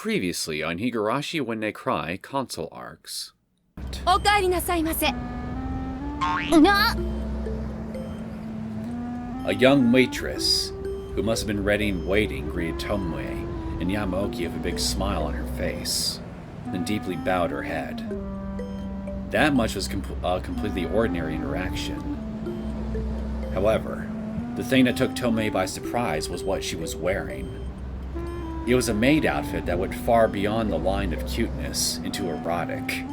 Previously on Higurashi When They Cry console arcs. お帰りなさいませ。A young waitress, who must have been ready and waiting, greeted Tomoe and Yamaoki with a big smile on her face, then deeply bowed her head. That much was a completely ordinary interaction. However, the thing that took Tomoe by surprise was what she was wearing. It was a maid outfit that went far beyond the line of cuteness into erotic.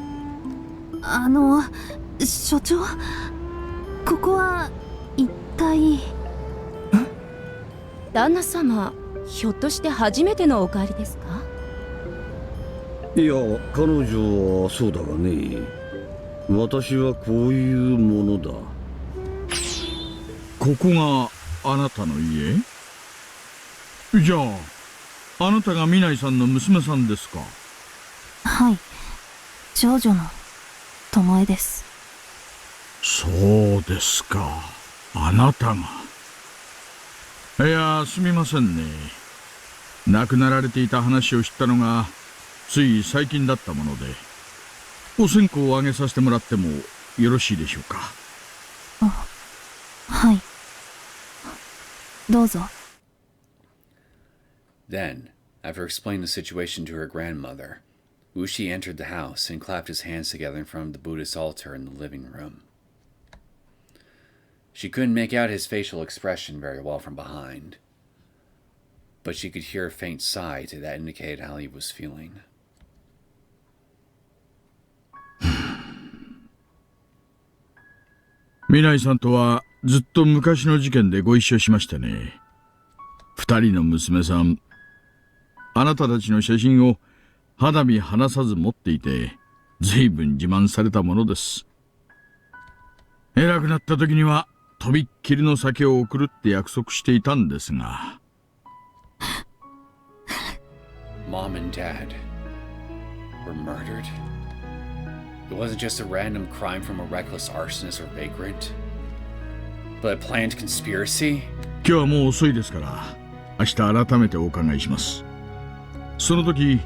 所長、ここは一体。旦那様、ひょっとして初めてのお帰りですか？いや、彼女はそうだがね。私はこういうものだ。ここがあなたの家？じゃあ、あなたが南井さんの娘さんですか？はい、長女の巴です。そうですか、あなたが。いや、すみませんね。亡くなられていた話を知ったのがつい最近だったもので、お線香をあげさせてもらってもよろしいでしょうか？はい、どうぞ。Then, after explaining the situation to her grandmother, Ooshi entered the house and clapped his hands together in front of the Buddhist altar in the living room. She couldn't make out his facial expression very well from behind, but she could hear a faint sigh that indicated how he was feeling. 南井さんとはずっと昔の事件でご一緒しましてね。二人の娘さん、あなたたちの写真を肌身離さず持っていて、随分自慢されたものです。偉くなった時にはとびっきりの酒を送るって約束していたんですが。Mom and Dad were murdered. It wasn't just a random crime from a reckless arsonist or vagrant, but a planned conspiracy? 今日はもう遅いですから、明日改めてお伺いします。その時、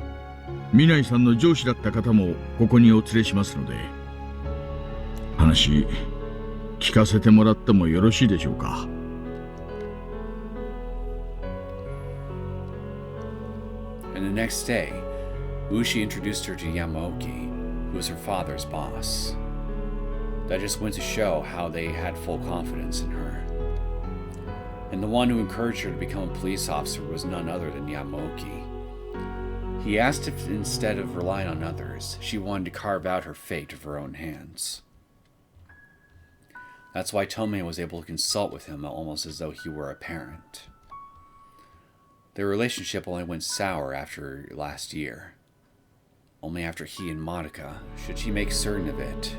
南井さんの上司だった方もここにお連れしますので、話聞かせてもらってもよろしいでしょうか。And the next day, Ooshi introduced her to Yamaoki, who was her father's boss. That just went to show how they had full confidence in her. And the one who encouraged her to become a police officer was none other than Yamaoki. He asked if instead of relying on others, she wanted to carve out her fate with her own hands. That's why Tomoe was able to consult with him almost as though he were a parent. Their relationship only went sour after last year. Only after he and Monica should she make certain of it,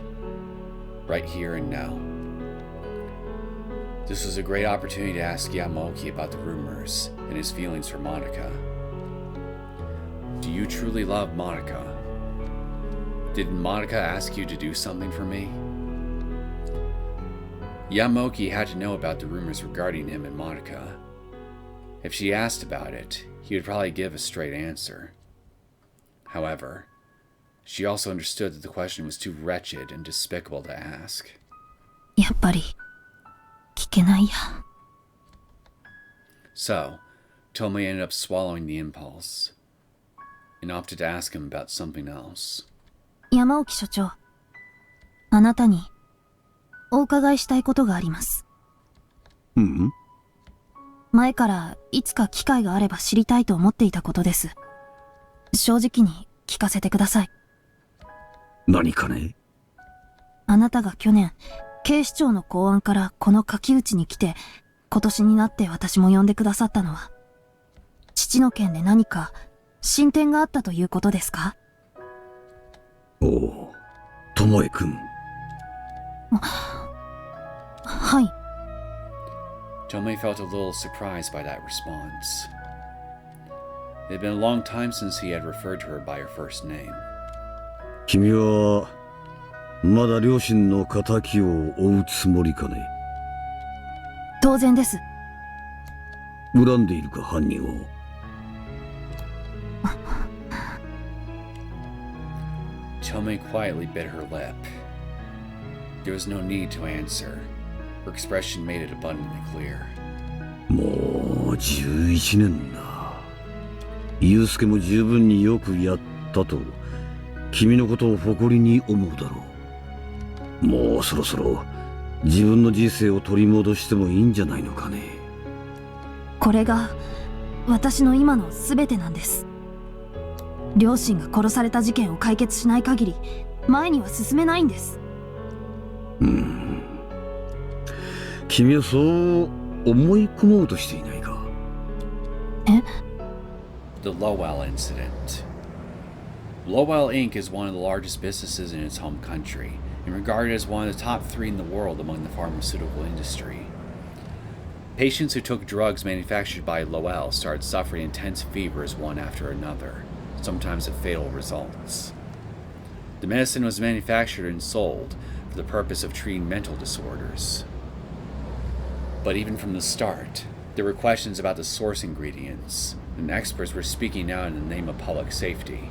right here and now. This was a great opportunity to ask Yamaoki about the rumors and his feelings for Monica. Do you truly love Monica? Did Monica ask you to do something for me? Yamaoki had to know about the rumors regarding him and Monica. If she asked about it, he would probably give a straight answer. However, she also understood that the question was too wretched and despicable to ask. やっぱり聞けないや。So, Tomoe ended up swallowing the impulse and opted to ask him about something else. 山沖所長、あなたにお伺いしたいことがあります。うん？前からいつか機会があれば知りたいと思っていたことです。正直に聞かせてください。何かね？あなたが去年、警視庁の公安からこの書き打ちに来て、今年になって私も呼んでくださったのは、父の件で何か進展があったということですか？おお、巴君。はい。Tomoe felt a little surprised by that response. It had been a long time since he had referred to her by her first name. 君はまだ両親の仇を追うつもりかね？当然です。恨んでいるか、犯人を？ Tomoe quietly bit her lip. There was no need to answer. Her expression made it abundantly clear. もう11年だ。ユウスケも十分によくやったと君のことを誇りに思うだろう。もうそろそろ自分の人生を取り戻してもいいんじゃないのかね。これが私の今の全てなんです。両親が殺された事件を解決しない限り前には進めないんです。君はそう思い込もうとしていないか。え？ The Lowell incident. Lowell Inc. is one of the largest businesses in its home country, and regarded as one of the top 3 in the world among the pharmaceutical industry. Patients who took drugs manufactured by Lowell started suffering intense fevers one after another, sometimes with fatal results. The medicine was manufactured and sold for the purpose of treating mental disorders. But even from the start, there were questions about the source ingredients, and experts were speaking out in the name of public safety.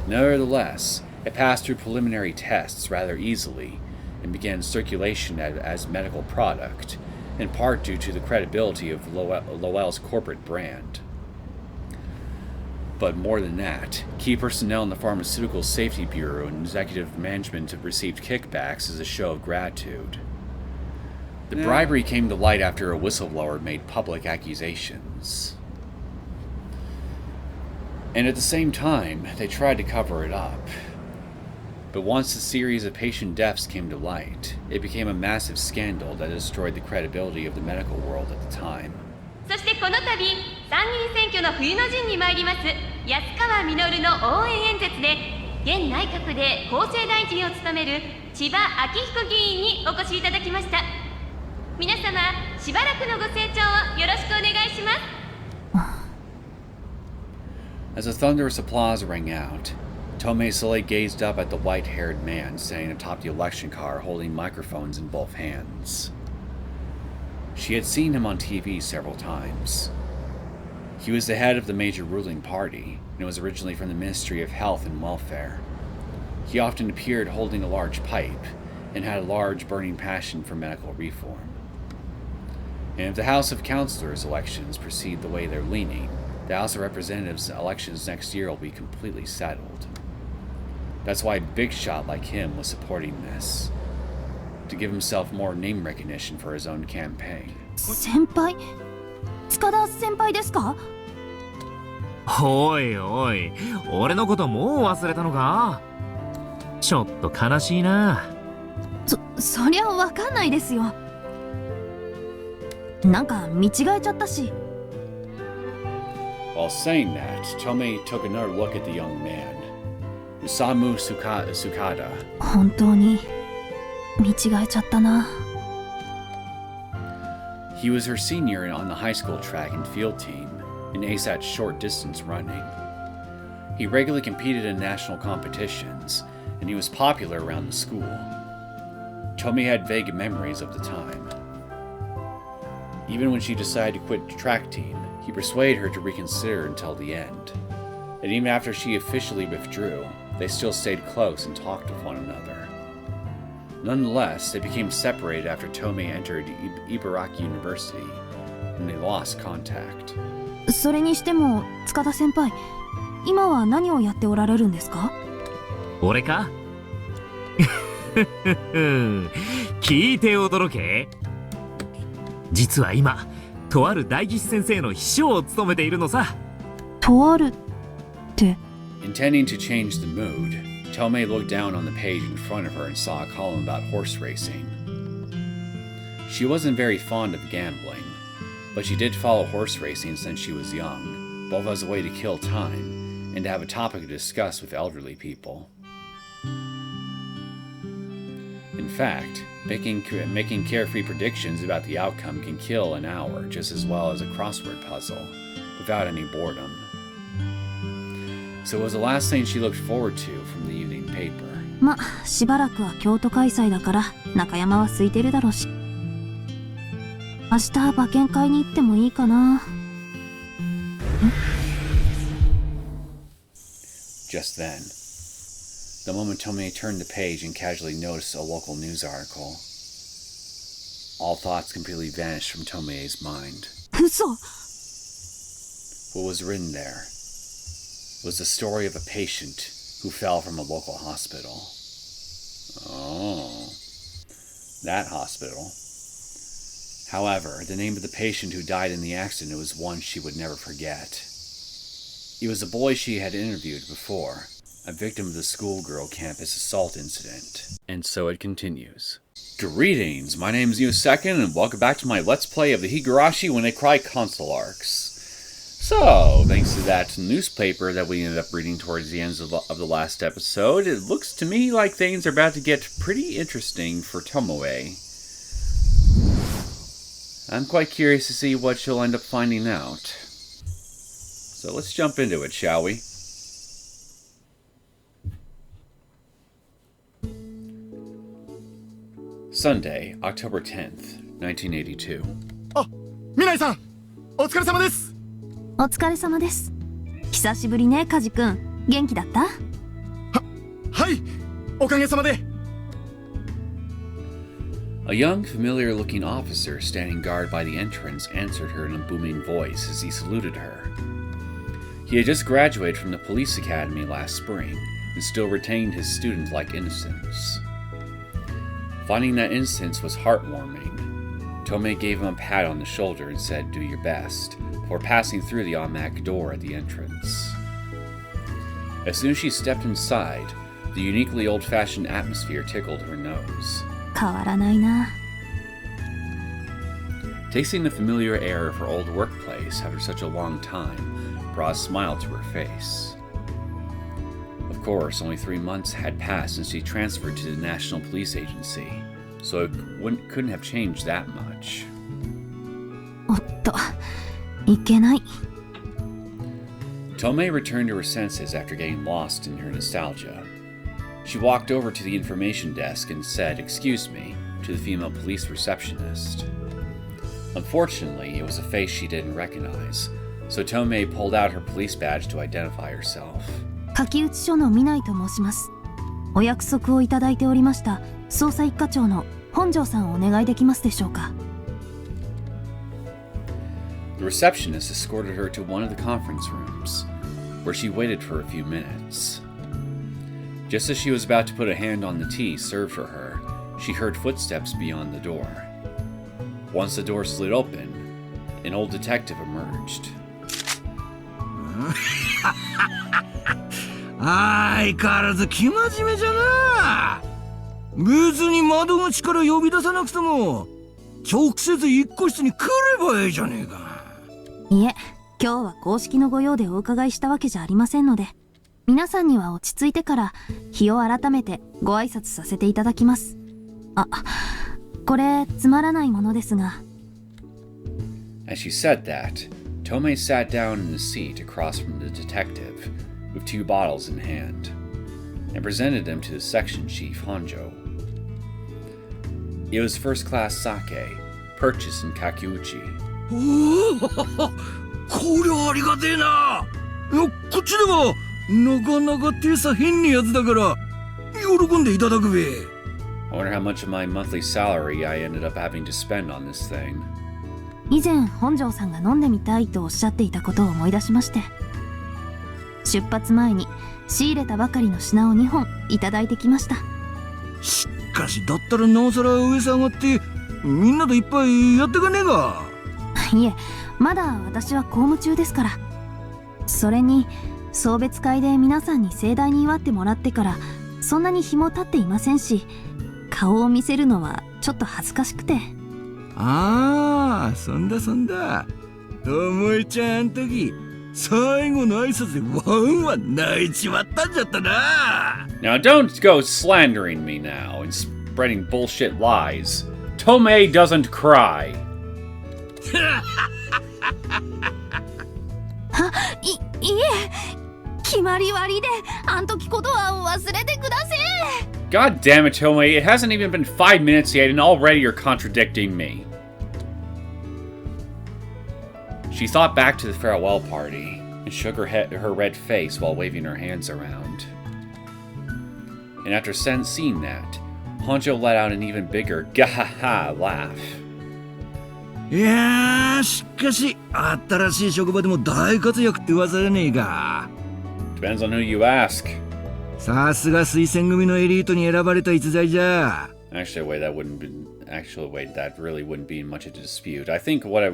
Nevertheless, it passed through preliminary tests rather easily and began circulation as medical product, in part due to the credibility of Lowell's corporate brand. But more than that, key personnel in the Pharmaceutical Safety Bureau and executive management have received kickbacks as a show of gratitude. The bribery came to light after a whistleblower made public accusations. And at the same time, they tried to cover it up. But once a series of patient deaths came to light, it became a massive scandal that destroyed the credibility of the medical world at the time. そしてこの度、参議院選挙の冬の陣に参ります安川稔の応援演説で、現内閣で厚生大臣を務める千葉明彦議員にお越しいただきました。皆様、しばらくのご清聴をよろしくお願いします。As a thunderous applause rang out, Tomoe slowly gazed up at the white-haired man standing atop the election car holding microphones in both hands. She had seen him on TV several times. He was the head of the major ruling party, and was originally from the Ministry of Health and Welfare. He often appeared holding a large pipe, and had a large burning passion for medical reform. And if the House of Councilors elections proceed the way they're leaning, the House of Representatives elections next year will be completely settled. That's why a big shot like him was supporting this, to give himself more name recognition for his own campaign. 先輩？塚田先輩ですか？おいおい、俺のこともう忘れたのか？ちょっと悲しいな。そりゃわかんないですよ。なんか見違えちゃったし。While saying that, Tomoe took another look at the young man, Usamu Sukada. 本当に見違えちゃったな。He was her senior on the high school track and field team, and ace at short distance running. He regularly competed in national competitions, and he was popular around the school. Tomoe had vague memories of the time. Even when she decided to quit the track team, he persuaded her to reconsider until the end. And even after she officially withdrew, they still stayed close and talked with one another. Nonetheless, they became separated after Tomoe entered Ibaraki University, and they lost contact. それにしても塚田先輩、今は何をやっておられるんですか？俺か？聞いて驚け。実は今、とある代議士先生の秘書を務めているのさ。とあるって。Intending to change the mood, Tomoe looked down on the page in front of her and saw a column about horse racing. She wasn't very fond of gambling, but she did follow horse racing since she was young, both as a way to kill time and to have a topic to discuss with elderly people. In fact, making carefree predictions about the outcome can kill an hour just as well as a crossword puzzle, without any boredom. So it was the last thing she looked forward to from the evening paper. ま、しばらくは京都開催だから中山は空いてるだろうし。明日馬券買いに行ってもいいかな。Just then, the moment Tomoe turned the page and casually noticed a local news article. All thoughts completely vanished from Tomoe's mind. 嘘。 What was written there was the story of a patient who fell from a local hospital. Oh, that hospital. However, the name of the patient who died in the accident was one she would never forget. He was a boy she had interviewed before, a victim of the schoolgirl campus assault incident. And so it continues. Greetings, my name is Neosekken, and welcome back to my Let's Play of the Higurashi When They Cry console arcs. So, thanks to that newspaper that we ended up reading towards the end of the last episode, it looks to me like things are about to get pretty interesting for Tomoe. I'm quite curious to see what she'll end up finding out. So let's jump into it, shall we? Sunday, October 10th, 1982. あ、みなりさん、お疲れ様です。お疲れ様です。久しぶりね、カジ君。元気だった？はい、おかげさまで。A young, familiar-looking officer standing guard by the entrance answered her in a booming voice as he saluted her. He had just graduated from the police academy last spring and still retained his student-like innocence. Finding that innocence was heartwarming, Tomoe gave him a pat on the shoulder and said, "Do your best," before passing through the automatic door at the entrance. As soon as she stepped inside, the uniquely old-fashioned atmosphere tickled her nose. 変わらないな。Tasting the familiar air of her old workplace after such a long time brought a smile to her face. Of course, only 3 months had passed since she transferred to the National Police Agency, so it couldn't have changed that much. おっと、いけない。Tomoe returned to her senses after getting lost in her nostalgia. She walked over to the information desk and said, "Excuse me," to the female police receptionist. Unfortunately, it was a face she didn't recognize, so Tomoe pulled out her police badge to identify herself. 柿内署の南井と申します。お約束をいただいておりました捜査一課長の本庄さんをお願いできますでしょうか。The receptionist escorted her to one of the conference rooms, where she waited for a few minutes. Just as she was about to put a hand on the tea served for her, she heard footsteps beyond the door. Once the door slid open, an old detective emerged. 相変わらず生真面目じゃな。別に窓口から呼び出さなくても直接一個室に来ればいいじゃねえか。いえ、今日は公式の御用でお伺いしたわけじゃありませんので、皆さんには落ち着いてから日を改めてご挨拶させていただきます。あ、これつまらないものですが。As she said that, Tomoe sat down in the seat across from the detective, with 2 bottles in hand, and presented them to the section chief, Honjo. It was first-class sake, purchased in Kakiuchi. おお、こりゃありがてえな。こっちではなかなか手さ変なやつだから喜んでいただくべ。I wonder how much of my monthly salary I ended up having to spend on this thing. 以前本庄さんが飲んでみたいとおっしゃっていたことを思い出しまして、出発前に仕入れたばかりの品を2本いただいてきました。しかしだったらなおさら上さん上がってみんなといっぱいやってかねえか。いえ、まだ私は公務中ですから。それに送別会で皆さんに盛大に祝ってもらってからそんなに日も経っていませんし、顔を見せるのはちょっと恥ずかしくて。ああ、そんだそんだ。ともえちゃん時最後の挨拶でワンワン泣いちまったんじゃったな。 Now don't go slandering me now and spreading bullshit lies. Tomoe doesn't cry. いえ、決まり割りであん時ことは忘れてください。 God damn it, Tomoe, it hasn't even been 5 minutes yet and already you're contradicting me. She thought back to the farewell party and shook her red face while waving her hands around. And after seeing that, Honjo let out an even bigger gahaha laugh. いやー、しかし、新しい職場でも大活躍って噂じゃねえか。Depends on who you ask. さすが推薦組のエリートに選ばれた逸材じゃ。Actually, that really wouldn't be much of a dispute. I think what I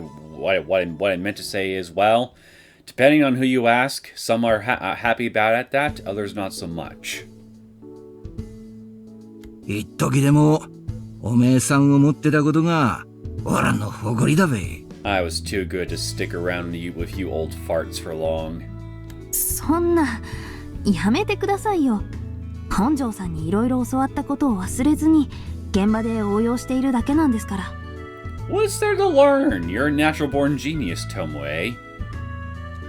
meant to say is, well, depending on who you ask, some are happy about that, others not so much. 一時でも、おめえさんを持ってたことが、オラの誇りだべ。I was too good to stick around with you old farts for long. そんな、やめてくださいよ。本庄さんにいろいろ教わったことを忘れずに、現場で応用しているだけなんですから。What's there to learn? You're a natural-born genius, Tomoe.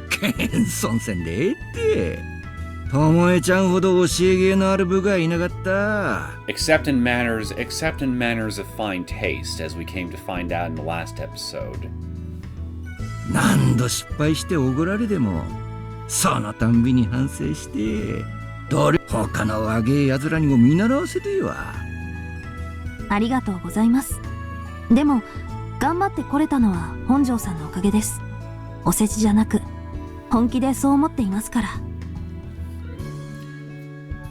謙遜せんでええって。Tomoeちゃんほど教え芸のある部がいなかった。Except in manners of fine taste, as we came to find out in the last episode. 何度失敗しておごられでも、そのたんびに反省して、他の若え奴らにも見習わせてよ。ありがとうございます。でも、頑張ってこれたのは本庄さんのおかげです。お世辞じゃなく、本気でそう思っていますから。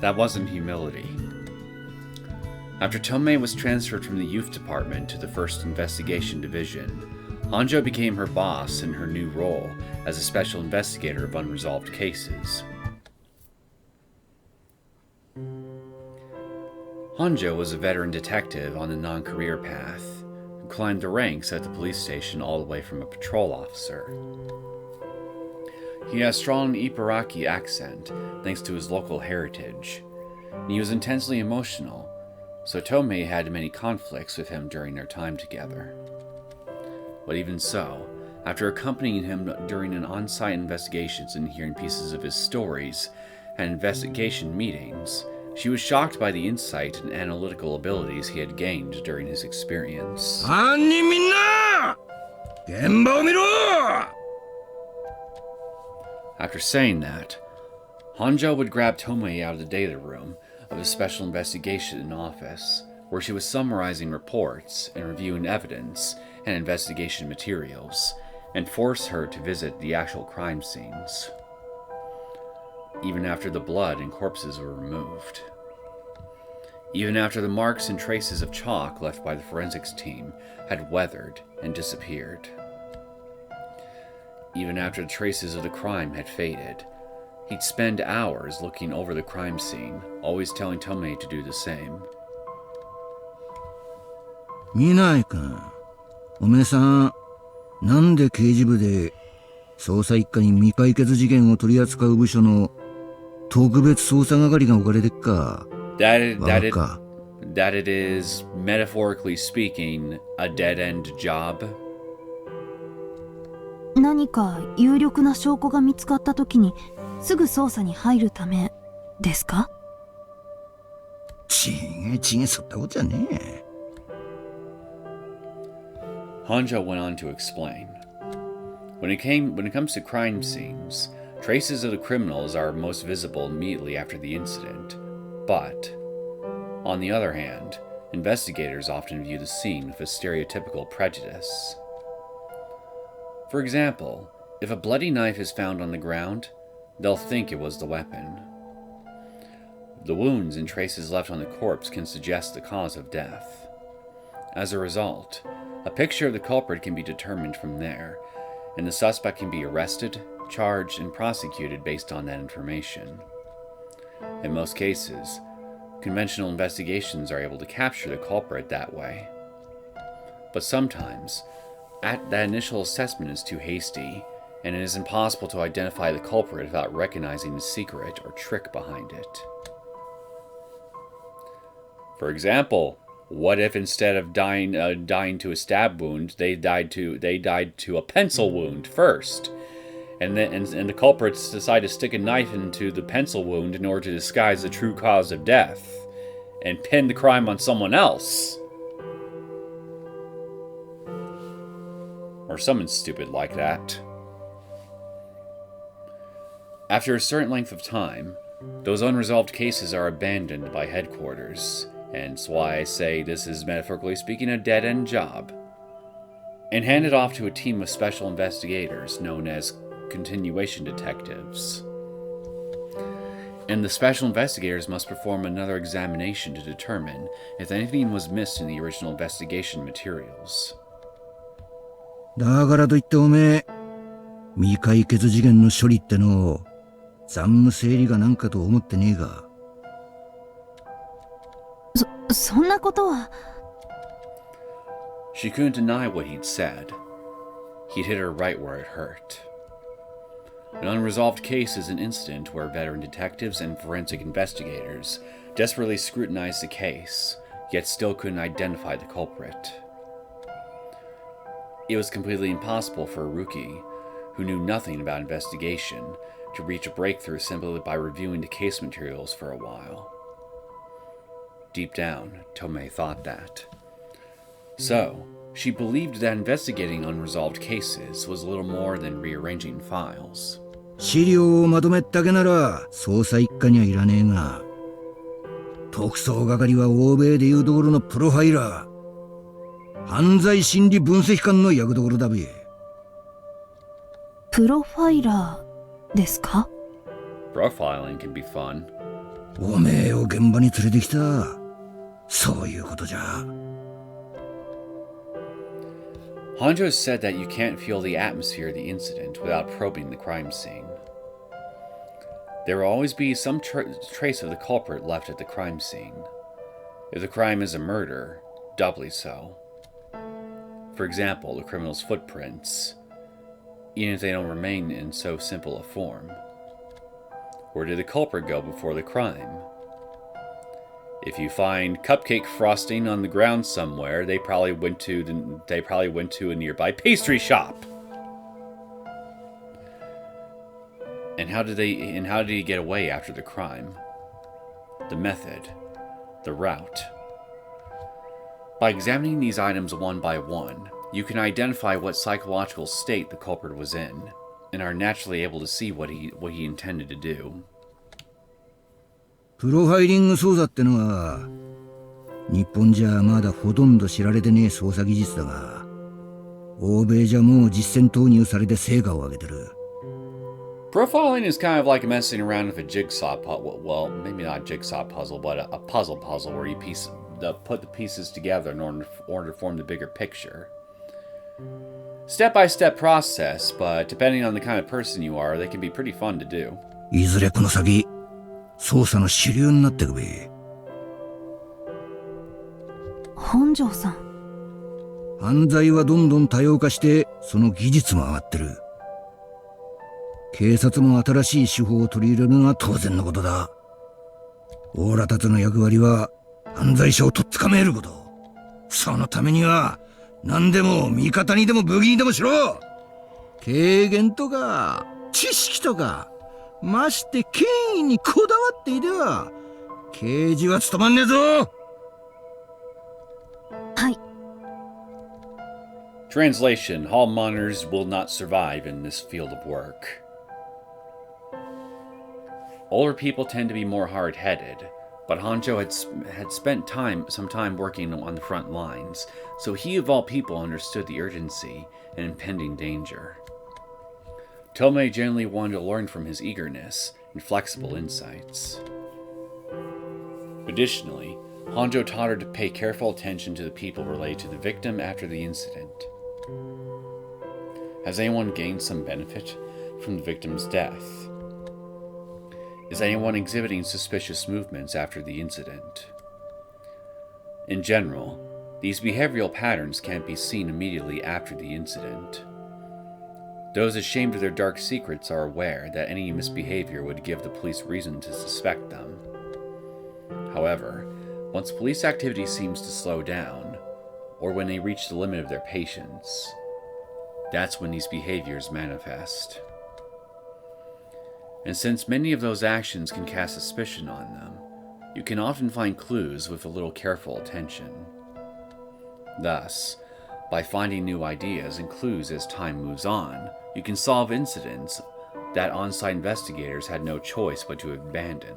That wasn't humility. After Tomoe was transferred from the youth department to the 1st Investigation Division, Honjo became her boss in her new role as a special investigator of unresolved cases. Honjo was a veteran detective on the non-career path, who climbed the ranks at the police station all the way from a patrol officer. He has a strong Ibaraki accent, thanks to his local heritage, and he was intensely emotional, so Tomoe had many conflicts with him during their time together. But even so, after accompanying him during an on-site investigations and hearing pieces of his stories and investigation meetings, she was shocked by the insight and analytical abilities he had gained during his experience. 犯人みんな、現場を見ろ! After saying that, Honjo would grab Tomoe out of the data room of the Special Investigation Office, where she was summarizing reports and reviewing evidence and investigation materials, and force her to visit the actual crime scenes, even after the blood and corpses were removed. Even after the marks and traces of chalk left by the forensics team had weathered and disappeared. Even after the traces of the crime had faded, he'd spend hours looking over the crime scene, always telling Tomoe to do the same. 見ないか。おめえさん、なんで刑事部で捜査一課に未解決事件を取り扱う部署の特別捜査係が置かれてっか。That it is, metaphorically speaking, a dead-end job. 何か有力な証拠が見つかった時にすぐ捜査に入るためですか？ちげえそったことじゃねえ。Honjo went on to explain. When it comes to crime scenes, traces of the criminals are most visible immediately after the incident. But, on the other hand, investigators often view the scene with a stereotypical prejudice. For example, if a bloody knife is found on the ground, they'll think it was the weapon. The wounds and traces left on the corpse can suggest the cause of death. As a result, a picture of the culprit can be determined from there, and the suspect can be arrested, charged, and prosecuted based on that information. In most cases, conventional investigations are able to capture the culprit that way. But sometimes, that initial assessment is too hasty, and it is impossible to identify the culprit without recognizing the secret or trick behind it. For example, what if instead of dying to a stab wound, they died to a pencil wound first, and the culprits decide to stick a knife into the pencil wound in order to disguise the true cause of death, and pin the crime on someone else? Or something stupid like that. After a certain length of time, Those unresolved cases are abandoned by headquarters, and that's why I say this is, metaphorically speaking, a dead-end job, and handed off to a team of special investigators known as continuation detectives. And the special investigators must perform another examination to determine if anything was missed in the original investigation materials. だからといっておめえ、未解決事件の処理ってのを残務整理がなんかと思ってねえか。そんなことは。She couldn't deny what he'd said. He'd hit her right where it hurt. An unresolved case is an incident where veteran detectives and forensic investigators desperately scrutinized the case, yet still couldn't identify the culprit. It was completely impossible for a rookie, who knew nothing about investigation, to reach a breakthrough simply by reviewing the case materials for a while. Deep down, Tomoe thought that. So, she believed that investigating unresolved cases was a little more than rearranging files. 資料をまとめったけなら捜査一課にはいらねえが、特捜係は欧米でいうところのプロファイラー、犯罪心理分析官の役どころだべ。プロファイラーですか？ Profiling can be fun. おめえを現場に連れてきた。そういうことじゃ。Honjo said that you can't feel the atmosphere of the incident without probing the crime scene. There will always be some trace of the culprit left at the crime scene. If the crime is a murder, doubly so. For example, the criminal's footprints, even if they don't remain in so simple a form. Where did the culprit go before the crime? If you find cupcake frosting on the ground somewhere, they probably went to a nearby pastry shop. And how did he get away after the crime? The method, the route. By examining these items one by one, you can identify what psychological state the culprit was in, and are naturally able to see what he intended to do. プロファイリング捜査ってのは、日本じゃまだほとんど知られてねえ捜査技術だが、欧米じゃもう実践投入されて成果を上げてる。Profiling is kind of like messing around with a jigsaw puzzle. Well, maybe not a jigsaw puzzle, but a puzzle where you put the pieces together in order to form the bigger picture. Step-by-step process, but depending on the kind of person you are, they can be pretty fun to do. いずれこの先、捜査の主流になってくべ。本庄さん。犯罪はどんどん多様化して、その技術も上がってる。警察も新しい手法を取り入れるのは当然のことだ。オーラたちの役割は、犯罪者をとっ捕めること。そのためには、何でも味方にでも武器にでもしろ。経験とか、知識とか、まして権威にこだわっていては、刑事は務まんねえぞ。はい。Translation: Hall monitors will not survive in this field of work. Older people tend to be more hard-headed, but Honjo had spent some time working on the front lines, so he of all people understood the urgency and impending danger. Tomoe generally wanted to learn from his eagerness and flexible insights. Additionally, Honjo taught her to pay careful attention to the people related to the victim after the incident. Has anyone gained some benefit from the victim's death? Is anyone exhibiting suspicious movements after the incident? In general, these behavioral patterns can't be seen immediately after the incident. Those ashamed of their dark secrets are aware that any misbehavior would give the police reason to suspect them. However, once police activity seems to slow down, or when they reach the limit of their patience, that's when these behaviors manifest. And since many of those actions can cast suspicion on them, you can often find clues with a little careful attention. Thus, by finding new ideas and clues as time moves on, you can solve incidents that on-site investigators had no choice but to abandon.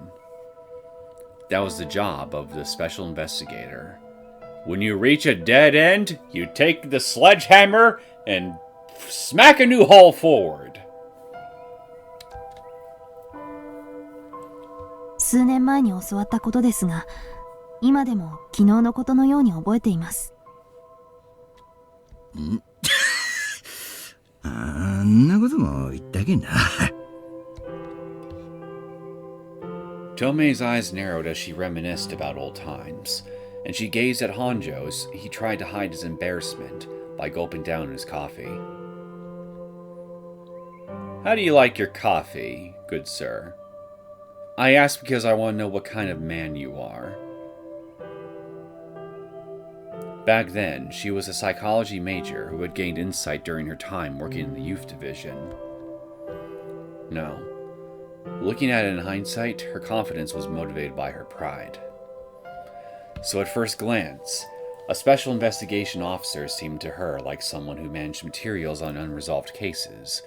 That was the job of the special investigator. When you reach a dead end, you take the sledgehammer and smack a new hole forward. 数年前に教わったことですが、今でも昨日のことのように覚えています。あんなことも言ったけんな。Tomoe's eyes narrowed as she reminisced about old times, and she gazed at Hanjo as he tried to hide his embarrassment by gulping down his coffee. How do you like your coffee, good sir? I ask because I want to know what kind of man you are. Back then, she was a psychology major who had gained insight during her time working in the youth division. No. Looking at it in hindsight, her confidence was motivated by her pride. So at first glance, a special investigation officer seemed to her like someone who managed materials on unresolved cases,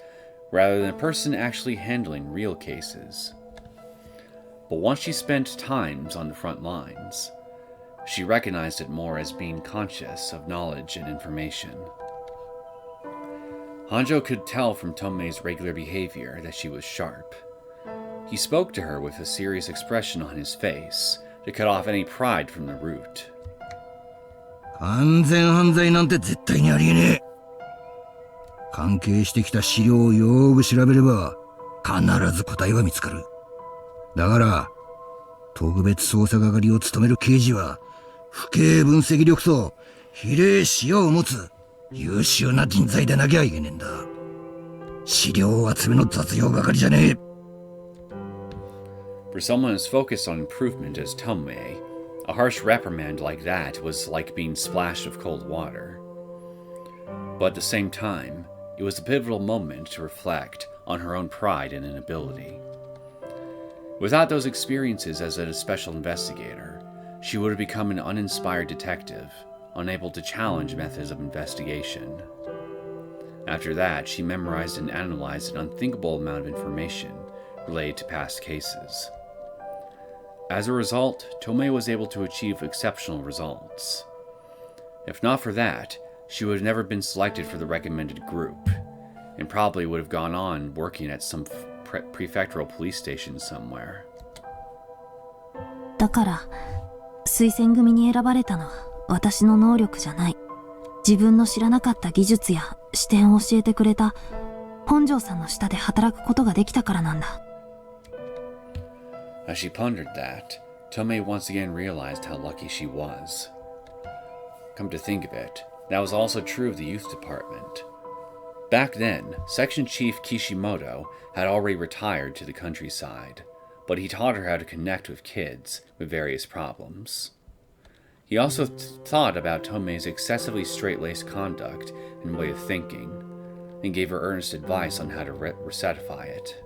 rather than a person actually handling real cases. But once she spent times on the front lines, she recognized it more as being conscious of knowledge and information. Hanjo could tell from Tomoe's regular behavior that she was sharp. He spoke to her with a serious expression on his face to cut off any pride from the root. 完全犯罪なんて絶対にありえねえ。関係してきた資料をよーく調べれば必ず答えは見つかる。だから特別捜査係を務める刑事は不敬分析力と比例視野を持つ優秀な人材でなきゃいけねえんだ。資料集めの雑用係じゃねえ。For someone as focused on improvement as Tomoe, a harsh reprimand like that was like being splashed with cold water. But at the same time, it was a pivotal moment to reflect on her own pride and inability. Without those experiences as a special investigator, she would have become an uninspired detective, unable to challenge methods of investigation. After that, she memorized and analyzed an unthinkable amount of information related to past cases. As a result, Tomoe was able to achieve exceptional results. If not for that, she would have never been selected for the recommended group, and probably would have gone on working at some prefectural police station somewhere. だから推薦組に選ばれたのは私の能力じゃない。自分の知らなかった技術や視点を教えてくれた本庄さんの下で働くことができたからなんだ。As she pondered that, Tomoe once again realized how lucky she was. Come to think of it, that was also true of the youth department. Back then, Section Chief Kishimoto had already retired to the countryside, but he taught her how to connect with kids with various problems. He also thought about Tomoe's excessively straight-laced conduct and way of thinking, and gave her earnest advice on how to resetify it.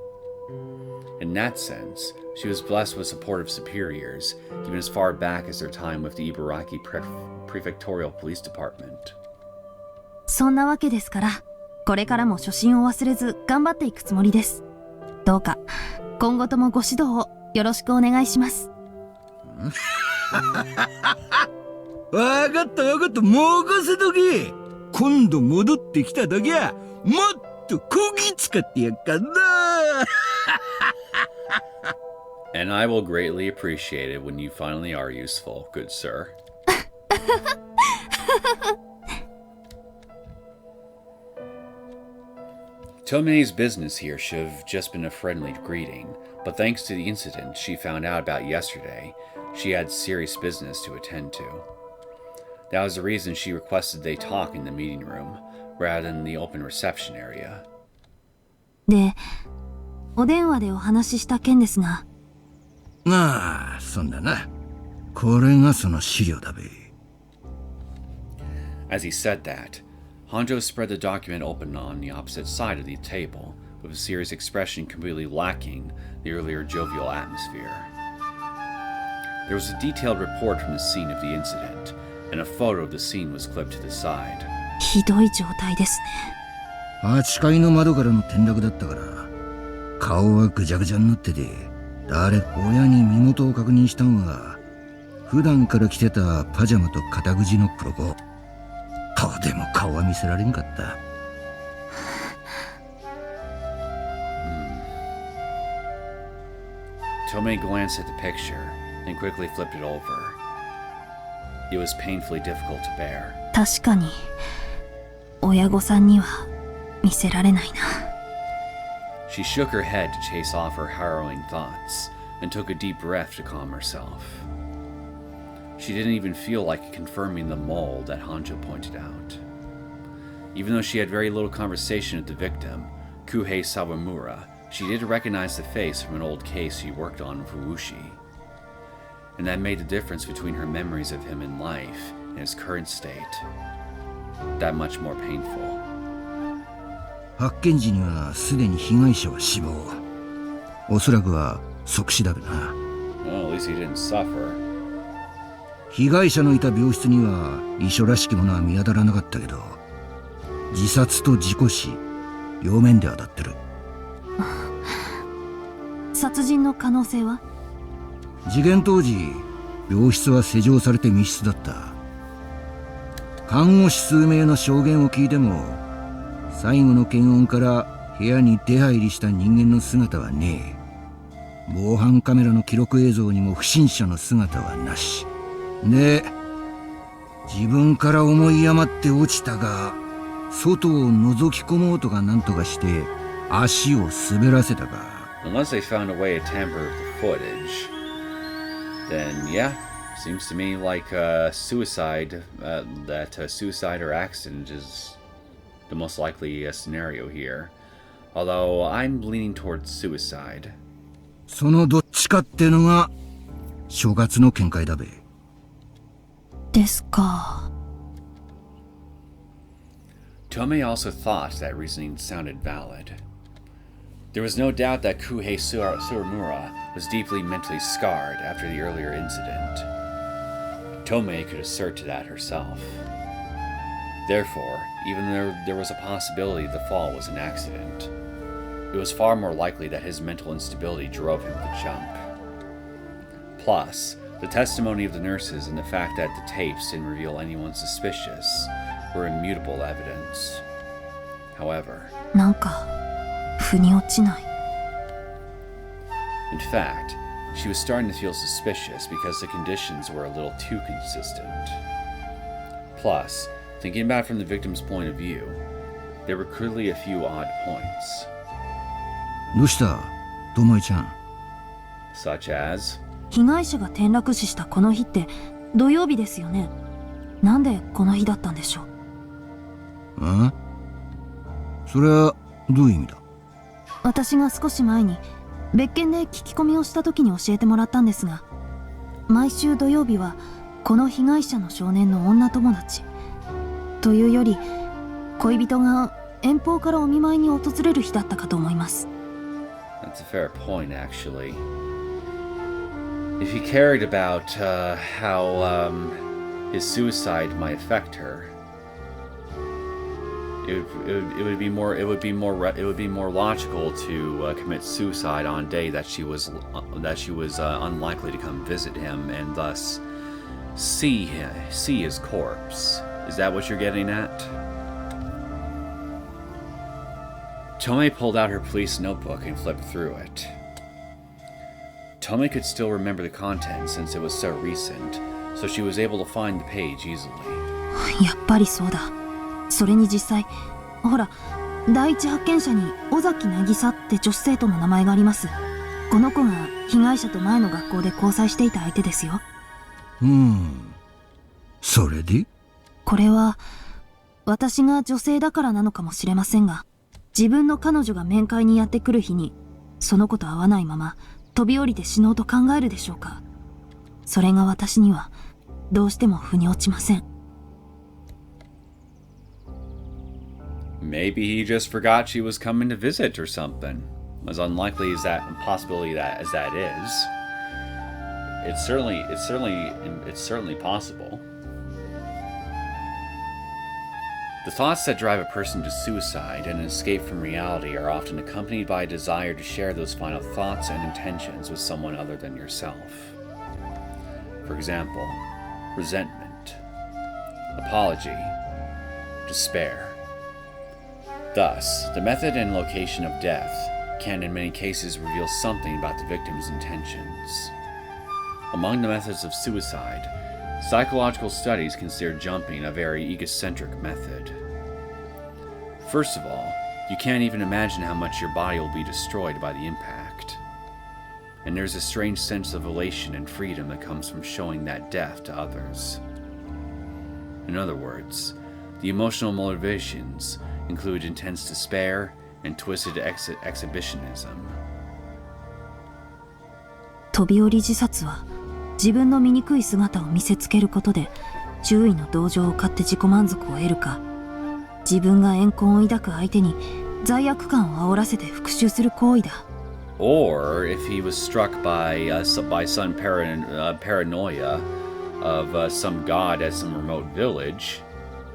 In that sense, she was blessed with supportive superiors, even as far back as their time with the Ibaraki Prefectural Police Department. そんなわけですから、これからも初心を忘れず頑張っていくつもりです。どうか今後ともご指導をよろしくお願いします。わかったわかった、任せとけ。今度戻ってきた時はもっとこぎ使ってやっかんな。And I will greatly appreciate it when you finally are useful, good sir. Tomoe's business here should have just been a friendly greeting, but thanks to the incident she found out about yesterday, she had serious business to attend to. That was the reason she requested they talk in the meeting room, rather than the open reception area. で、お電話でお話しした件ですが。ああ、そんだな。これがその資料だべ。As he said that, Hanjo spread the document open on the opposite side of the table, with a serious expression completely lacking the earlier jovial atmosphere. There was a detailed report from the scene of the incident, and a photo of the scene was clipped to the side. ひどい状態ですね。8階の窓からの転落だったから、顔はぐちゃぐちゃになってて、親に身元を確認したんは、普段から着てたパジャマと肩口の黒子。とでも顔は見せられんかった。Tomoe glanced at the picture, then quickly flipped it over. It was painfully difficult to bear. 確かに、親御さんには見せられないな。She shook her head to chase off her harrowing thoughts, and took a deep breath to calm herself. She didn't even feel like confirming the mole that Hanjo pointed out. Even though she had very little conversation with the victim, Kouhei Sawamura, she did recognize the face from an old case she worked on with Ooshi. And that made the difference between her memories of him in life and his current state that much more painful. 発見時にはすでに被害者は死亡。おそらくは即死だべな。Well, at least he didn't suffer. 被害者のいた病室には遺書らしきものは見当たらなかったけど、自殺と事故死、両面で当たってる。殺人の可能性は？事件当時、病室は施錠されて密室だった。看護師数名の証言を聞いても、最後の検温から部屋に出入りした人間の姿はねえ。防犯カメラの記録映像にも不審者の姿はなし。で、自分から思い余って落ちたが、外を覗き込もうとかなんとかして足を滑らせたか。Unless they found a way to tamper with the footage, then yeah, seems to me like suicide, that suicide or accident is the most likely scenario here. Although I'm leaning towards suicide. そのどっちかってのが正月の見解だべ。ですか。Tomoe also thought that reasoning sounded valid. There was no doubt that Kouhei Suramura was deeply mentally scarred after the earlier incident. Tomoe could assert to that herself. Therefore, even though there was a possibility the fall was an accident, it was far more likely that his mental instability drove him to jump. Plus, the testimony of the nurses and the fact that the tapes didn't reveal anyone suspicious were immutable evidence. However, なんか腑に落ちない。 in fact, she was starting to feel suspicious because the conditions were a little too consistent. Plus, thinking about it from the victim's point of view, there were clearly a few odd points. どうした、ともえちゃん。 Such as? 被害者が転落死したこの日って土曜日ですよね。なんでこの日だったんでしょう。ん？それはどういう意味だ？私が少し前に別件で聞き込みをした時に教えてもらったんですが、毎週土曜日はこの被害者の少年の女友達というより恋人が遠方からお見舞いに訪れる日だったかと思います。 That's a fair point, actually. If he cared about how his suicide might affect her, it would be more logical to commit suicide on a day that she was unlikely to come visit him and thus see his corpse. Is that what you're getting at? Tomoe pulled out her police notebook and flipped through it. Tomoe could still remember the contents since it was so recent, so she was able to find the page easily. やっぱりそうだ。それに実際、ほら、第一発見者に尾崎渚って女子生徒の名前があります。この子が被害者と前の学校で交際していた相手ですよ。それで？これは私が女性だからなのかもしれませんが、自分の彼女が面会にやってくる日にその子と会わないまま飛び降りて死のうと考えるでしょうか。それが私にはどうしても腑に落ちません。Maybe he just forgot she was coming to visit or something. As unlikely as that possibility that is, it's certainly possible. The thoughts that drive a person to suicide and an escape from reality are often accompanied by a desire to share those final thoughts and intentions with someone other than yourself. For example, resentment, apology, despair. Thus, the method and location of death can in many cases reveal something about the victim's intentions. Among the methods of suicide, psychological studies consider jumping a very egocentric method. First of all, you can't even imagine how much your body will be destroyed by the impact. And there's a strange sense of elation and freedom that comes from showing that death to others. In other words, the emotional motivations include intense despair and twisted exhibitionism. 飛び降り自殺は自分の醜い姿を見せつけることで周囲の同情を買って自己満足を得るか、自分が怨恨を抱く相手に罪悪感を煽らせて復讐する行為だ。Or if he was struck by some paranoia of some god at some remote village,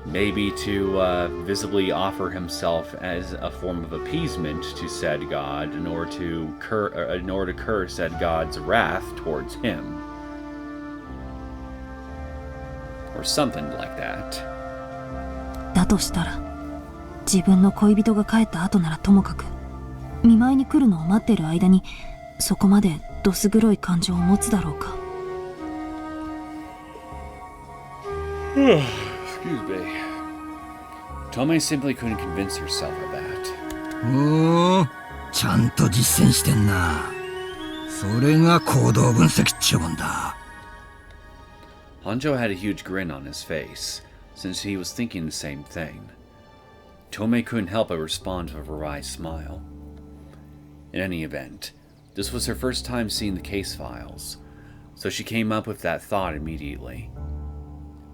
maybe to visibly offer himself as a form of appeasement to said god in order to curse said god's wrath towards him. Or something like that. だとしたら、自分の恋人が帰った後ならともかく、見舞いに来るのを待ってる間に、そこまでどす黒い感情を持つだろうか。Excuse me. Tomoe simply couldn't convince herself of that. ちゃんと実践してんな。それが行動分析っちゅうもんだ。Honjo had a huge grin on his face, since he was thinking the same thing. Tomoe couldn't help but respond to a wry smile. In any event, this was her first time seeing the case files, so she came up with that thought immediately.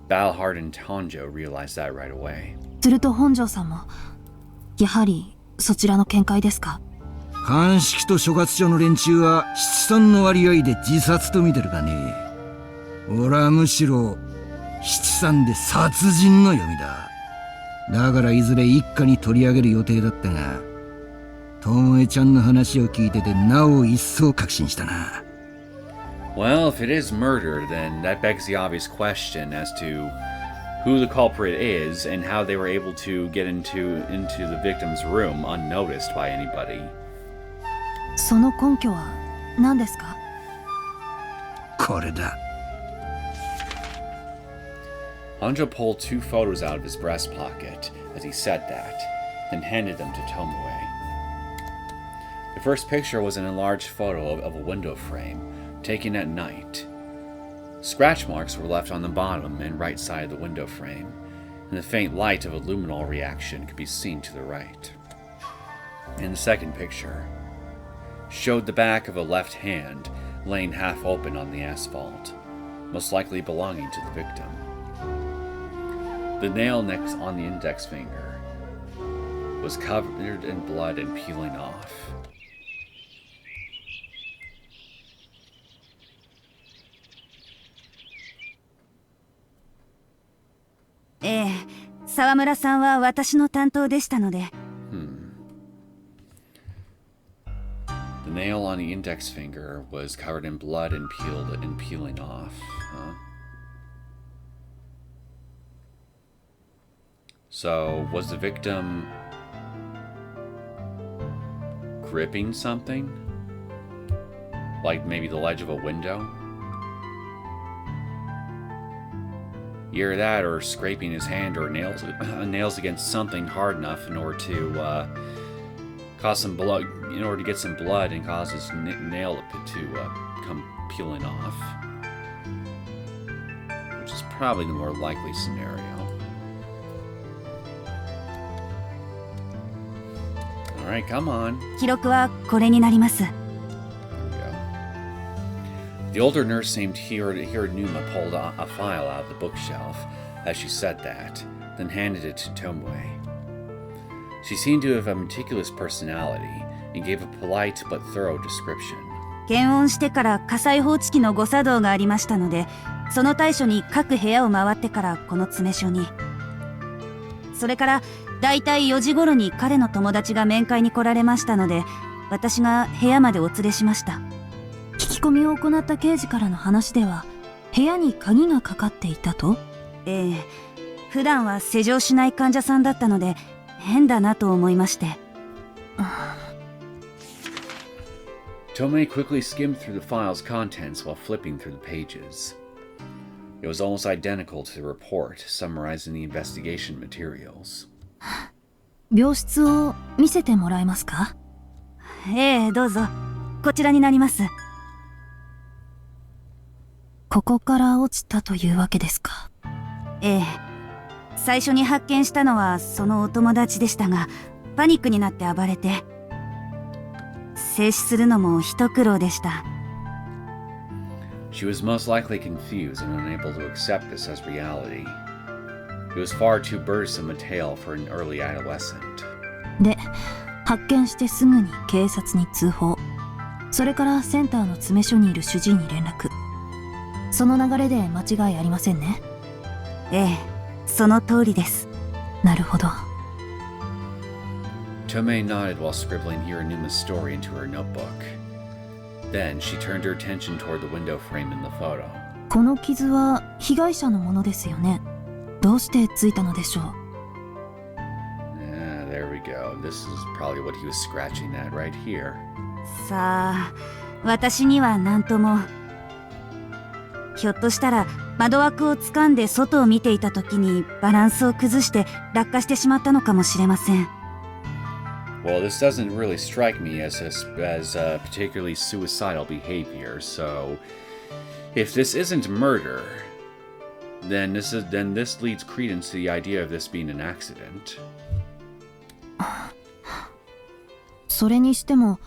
Battle-hardened Honjo realized that right away. すると本庄さんも、やはりそちらの見解ですか？鑑識と所轄署の連中は七三の割合で自殺と見てるがね。俺はむしろ七三で殺人の読みだ。だからいずれ一家に取り上げる予定だったが、巴ちゃんの話を聞いててなお一層確信したな。Well, if it is murder, then that begs the obvious question as to who the culprit is and how they were able to get into the victim's room unnoticed by anybody. その根拠は何ですか？これだ。Honjo pulled 2 photos out of his breast pocket as he said that, then handed them to Tomoe. The first picture was an enlarged photo of a window frame, taken at night. Scratch marks were left on the bottom and right side of the window frame, and the faint light of a luminol reaction could be seen to the right. And the second picture showed the back of a left hand laying half open on the asphalt, most likely belonging to the victim. The nail next on the index finger was covered in blood and peeling off. 沢村さんは私の担当でしたので。The nail on the index finger was covered in blood and peeling off. Huh? So, was the victim gripping something? Like maybe the ledge of a window? Either that or scraping his hand or nails against something hard enough in order to cause some blood, in order to get some blood and cause his nail to come peeling off. Which is probably the more likely scenario. Alright, come on. 記録はこれになります。The older nurse named Hiranuma pulled a file out of the bookshelf as she said that, then handed it to Tomoe. She seemed to have a meticulous personality and gave a polite but thorough description. 検温してから火災報知器の誤作動がありましたので、その対処に各部屋を回ってからこの詰め所に。それからだいたい4時頃に彼の友達が面会に来られましたので、私が部屋までお連れしました。聞き込みを行った刑事からの話では、部屋に鍵がかかっていたと？ええ、普段は施錠しない患者さんだったので変だなと思いまして。Tomoe quickly skimmed through the file's contents while flipping through the pages. It was almost identical to the report summarizing the investigation materials. 病室を見せてもらえますか？ええ、どうぞ。こちらになります。ここから落ちたというわけですか？ええ。最初に発見したのはそのお友達でしたが、パニックになって暴れて、静止するのも一苦労でした。She was most likely confused and unable to accept this as reality. It was far too burdensome a tale for an early adolescent. で、発見してすぐに警察に通報。それからセンターの詰め所にいる主治医に連絡。その流れで間違いありませんね。ええ、その通りです。なるほど。Tomoe nodded while scribbling Hiranuma's story into her notebook. Then she turned her attention toward the window frame in the photo. この傷は被害者のものですよね。どうしてついたのでしょう。Yeah, there we go. This is probably what he was scratching at right here. さあ、私には何とも。ひょっとしたら窓枠を掴んで外を見ていた時にバランスを崩して落下してしまったのかもしれません。Well, this doesn't really strike me as particularly suicidal behavior, so if this isn't murder, then this leads credence to the idea of this being an accident. それにしても、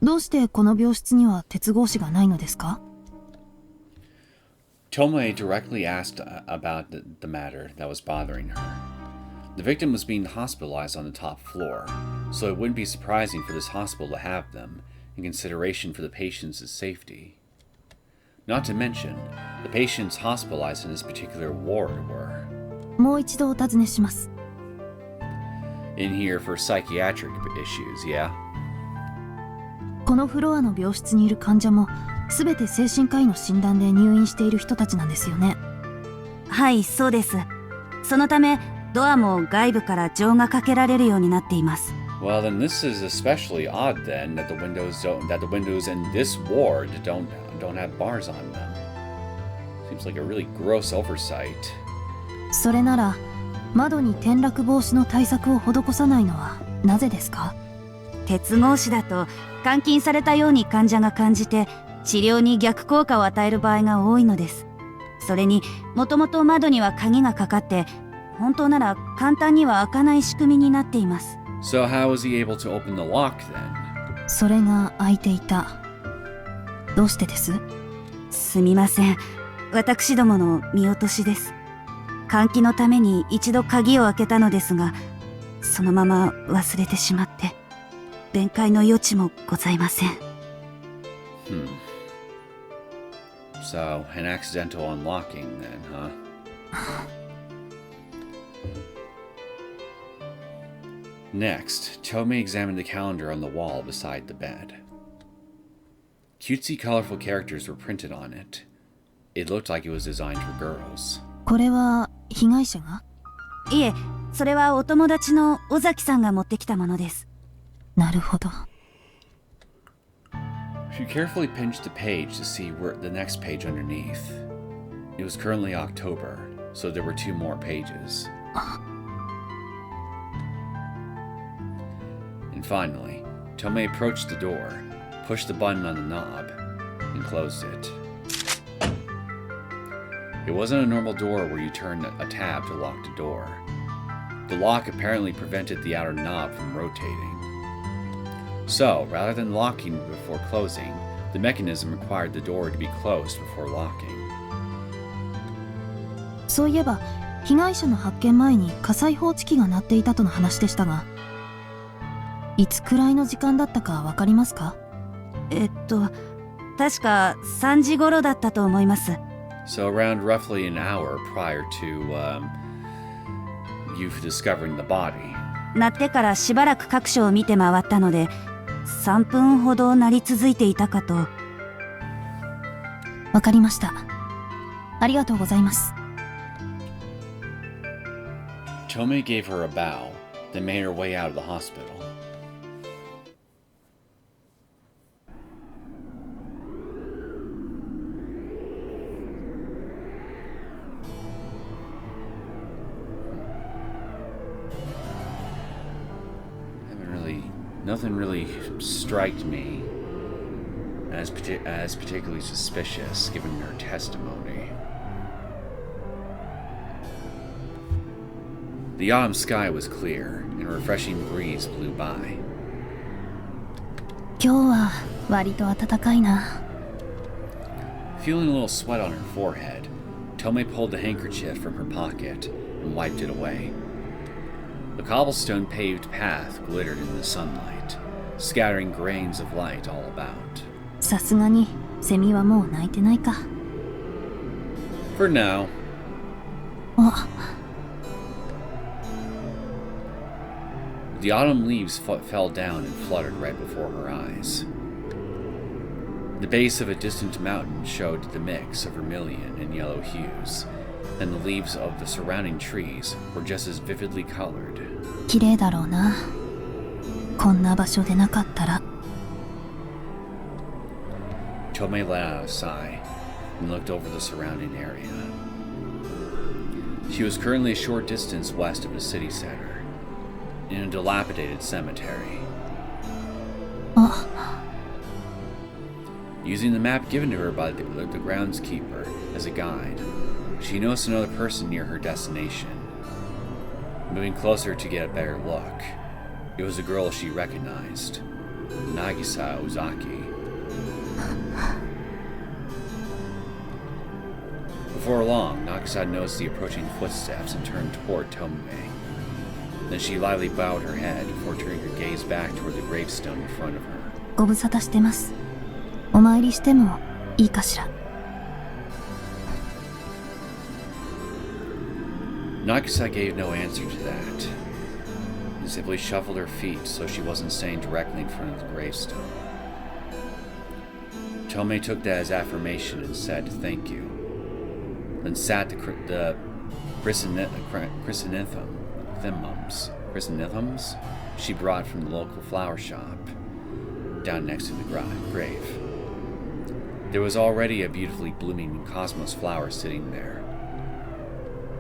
どうしてこの病室には鉄格子がないのですか？ Tomoe directly asked about the matter that was bothering her. The victim was being hospitalized on the top floor, so it wouldn't be surprising for this hospital to have them, in consideration for the patient's safety. Not to mention, the patients hospitalized in this particular ward were もう一度お尋ねします。in here for psychiatric issues, yeah? このフロアの病室にいる患者も、すべて精神科医の診断で入院している人たちなんですよね。はい、そうです。そのため、ドアも外部から錠がかけられるようになっています。Well, then this is especially odd then that the windows in this ward don't have bars on them. Seems like a really gross oversight. それなら、窓に転落防止の対策を施さないのはなぜですか？鉄格子だと監禁されたように患者が感じて治療に逆効果を与える場合が多いのです。それにもともと窓には鍵がかかって本当なら簡単には開かない仕組みになっています。So how was he able to open the lock then? それが開いていた。どうしてです？すみません。私どもの見落としです。換気のために一度鍵を開けたのですが、そのまま忘れてしまって、弁解の余地もございません。So, an accidental unlocking then, huh? Next, Tomoe examined the calendar on the wall beside the bed. Cutesy, colorful characters were printed on it. It looked like it was designed for girls. これは被害者が？いえ、それはお友達の尾崎さんが持ってきたものです。なるほど。She carefully pinched the page to see the next page underneath. It was currently October, so there were 2 more pages. And finally, Tomoe approached the door, pushed the button on the knob, and closed it. It wasn't a normal door where you turn a tab to lock the door. The lock apparently prevented the outer knob from rotating. So, rather than locking before closing, the mechanism required the door to be closed before locking. そういえば、被害者の発見前に火災報知器が鳴っていたとの話でしたが、いつくらいの時間だったかわかりますか？確か3時頃だったと思います。So around roughly an hour prior to, you for discovering the body. 鳴ってからしばらく各所を見て回ったので、3分ほど鳴り続いていたかと。わかりました。ありがとうございます。Tomoe gave her a bow, then made her way out of the hospital. Nothing really striked me as particularly suspicious given her testimony. The autumn sky was clear, and a refreshing breeze blew by. 今日は割と暖かいな。Feeling a little sweat on her forehead, Tomoe pulled the handkerchief from her pocket and wiped it away. The cobblestone paved path glittered in the sunlight, scattering grains of light all about. さすがにセミはもう鳴いてないか。For now. あ。The autumn leaves fell down and fluttered right before her eyes. The base of a distant mountain showed the mix of vermilion and yellow hues, and the leaves of the surrounding trees were just as vividly colored. 綺麗だろうな。こんな場所でなかったら。Tomoe let out a sigh and looked over the surrounding area. She was currently a short distance west of the city center, in a dilapidated cemetery. あ。Using the map given to her by the groundskeeper as a guide, she noticed another person near her destination. Moving closer to get a better look, it was a girl she recognized, Nagisa Ozaki. Before long, Nagisa noticed the approaching footsteps and turned toward Tomoe. Then she lightly bowed her head before turning her gaze back toward the gravestone in front of her. ご無沙汰してます。お参りしてもいいかしら。Nagisa gave no answer to that, and simply shuffled her feet so she wasn't staying directly in front of the gravestone. Tomoe took that as affirmation and said thank you, then sat the chrysanthemums she brought from the local flower shop down next to the grave. There was already a beautifully blooming cosmos flower sitting there,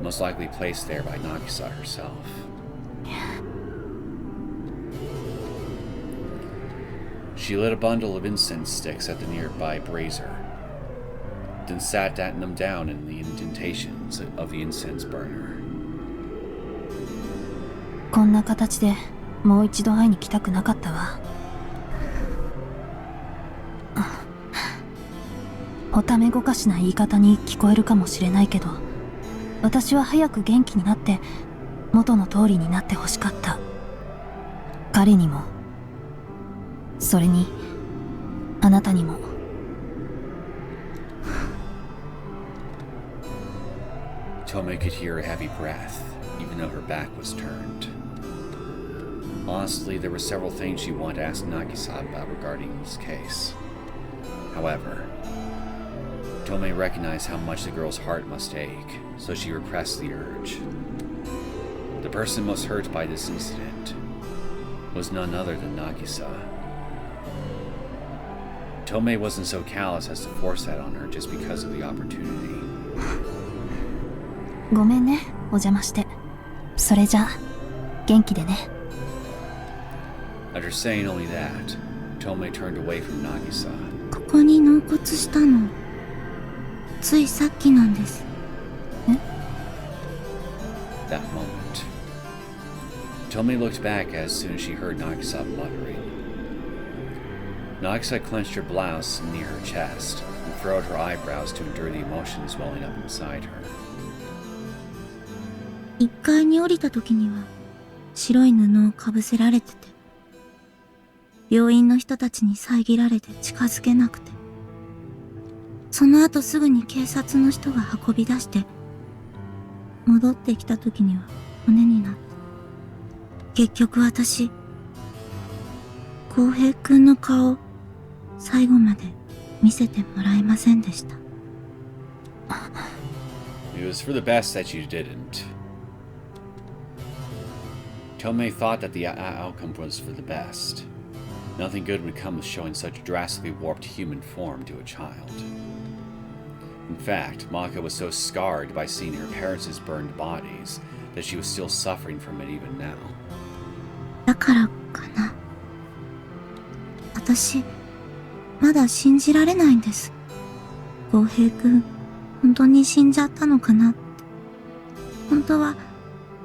most likely placed there by Nagisa herself. She lit a bundle of incense sticks at the nearby brazier, then sat them down in the indentations of the incense burner. こんな形でもう一度会いに来たくなかったわ。おためごかしな言い方に聞こえるかもしれないけど、私は早く元気になって元の通りになってほしかった。彼にも、それにあなたにも。Tomoe could hear a heavy breath, even though her back was turned. Honestly, there were several things she wanted to ask Nagisa about regarding this case. However, Tomoe recognized how much the girl's heart must ache, so she repressed the urge. The person most hurt by this incident was none other than Nagisa. Tomoe wasn't so callous as to force that on her just because of the opportunity. ごめんね、お邪魔して。それじゃあ、元気でね。After saying only that, Tomoe turned away from Nagisa. ここに納骨したの、ついさっきなんです。That moment, Tomoe looked back as soon as she heard Nagisa muttering. Nagisa clenched her blouse near her chest and furrowed her eyebrows to endure the emotions welling up inside her. 1階に降りた時には白い布をかぶせられてて、病院の人たちに遮られて近づけなくて、その後すぐに警察の人が運び出して、戻ってきた時には骨になって。結局私、浩平くんの顔、最後まで見せてもらえませんでした。It was for the best that you didn't. Tomoe thought that the outcome was for the best. Nothing good would come of showing such drastically warped human form to a child. In fact, Maka was so scarred by seeing her parents' burned bodies that she was still suffering from it even now. だからかな。私、まだ信じられないんです。浩平くん、本当に死んじゃったのかなって。本当は、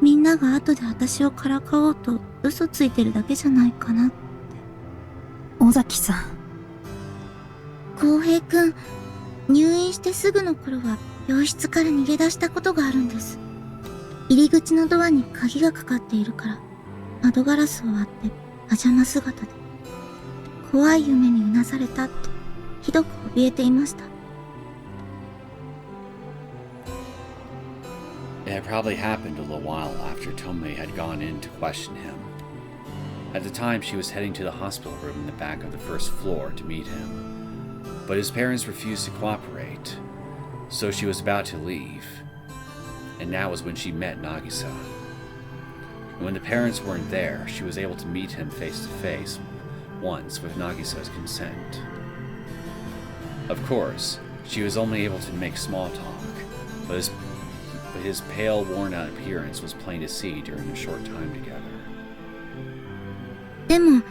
みんなが後で私をからかおうと嘘ついてるだけじゃないかなって。尾崎さん。浩平くん、入院してすぐの頃は病室から逃げ出したことがあるんです。入り口のドアに鍵がかかっているから、窓ガラスを割ってパジャマ姿で、怖い夢にうなされたってひどく怯えていました。It had probably happened a little while after Tomoe had gone in to question him. At the time, she was heading to the hospital room in the back of the first floor to meet him. But his parents refused to cooperate, so she was about to leave. And now was when she met Nagisa. And when the parents weren't there, she was able to meet him face to face once with Nagisa's consent. Of course, she was only able to make small talk, but his pale, worn-out appearance was plain to see during a short time together. でも、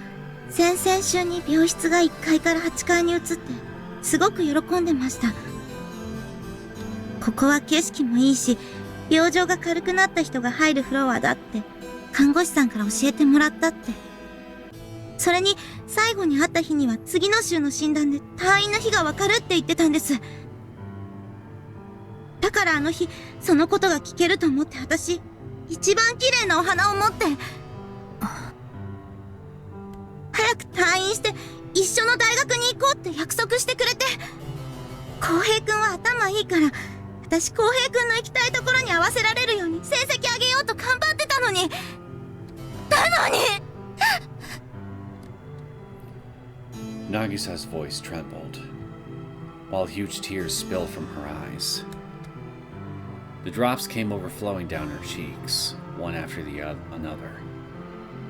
先々週に病室が1階から8階に移って、すごく喜んでました。ここは景色もいいし、病状が軽くなった人が入るフロアだって、看護師さんから教えてもらったって。それに、最後に会った日には次の週の診断で退院の日がわかるって言ってたんです。だからあの日、そのことが聞けると思って私、一番綺麗なお花を持って、早く退院して一緒の大学に行こうって約束してくれて、浩平くんは頭いいから、私浩平くんの行きたいところに合わせられるように成績上げようと頑張ってたのに、Nagisa's voice trembled, while huge tears spilled from her eyes. The drops came overflowing down her cheeks, one after another.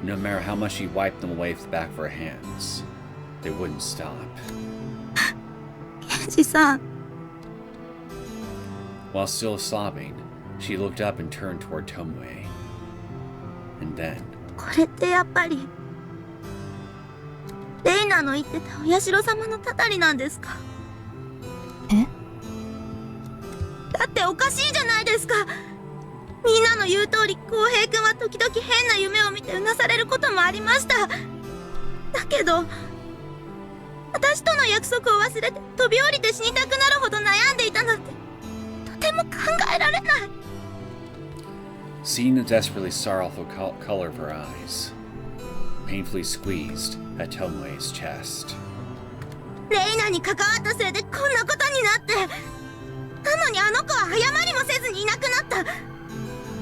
No matter how much she wiped them away with the back of her hands, they wouldn't stop. 刑事さん。While still sobbing, she looked up and turned toward Tomoe. And then, これってやっぱり、レイナの言ってたお社様のたたりなんですか？え？だっておかしいじゃないですか。みんなの言う通り、浩平くんは時々変な夢を見てうなされることもありました。だけど、私との約束を忘れて飛び降りて死にたくなるほど悩んでいたなんて、とても考えられない。Seeing the desperately sorrowful color of her eyes, painfully squeezed at Tomoe's chest. レイナに関わったせいでこんなことになって、なのにあの子は謝りもせずにいなくなった。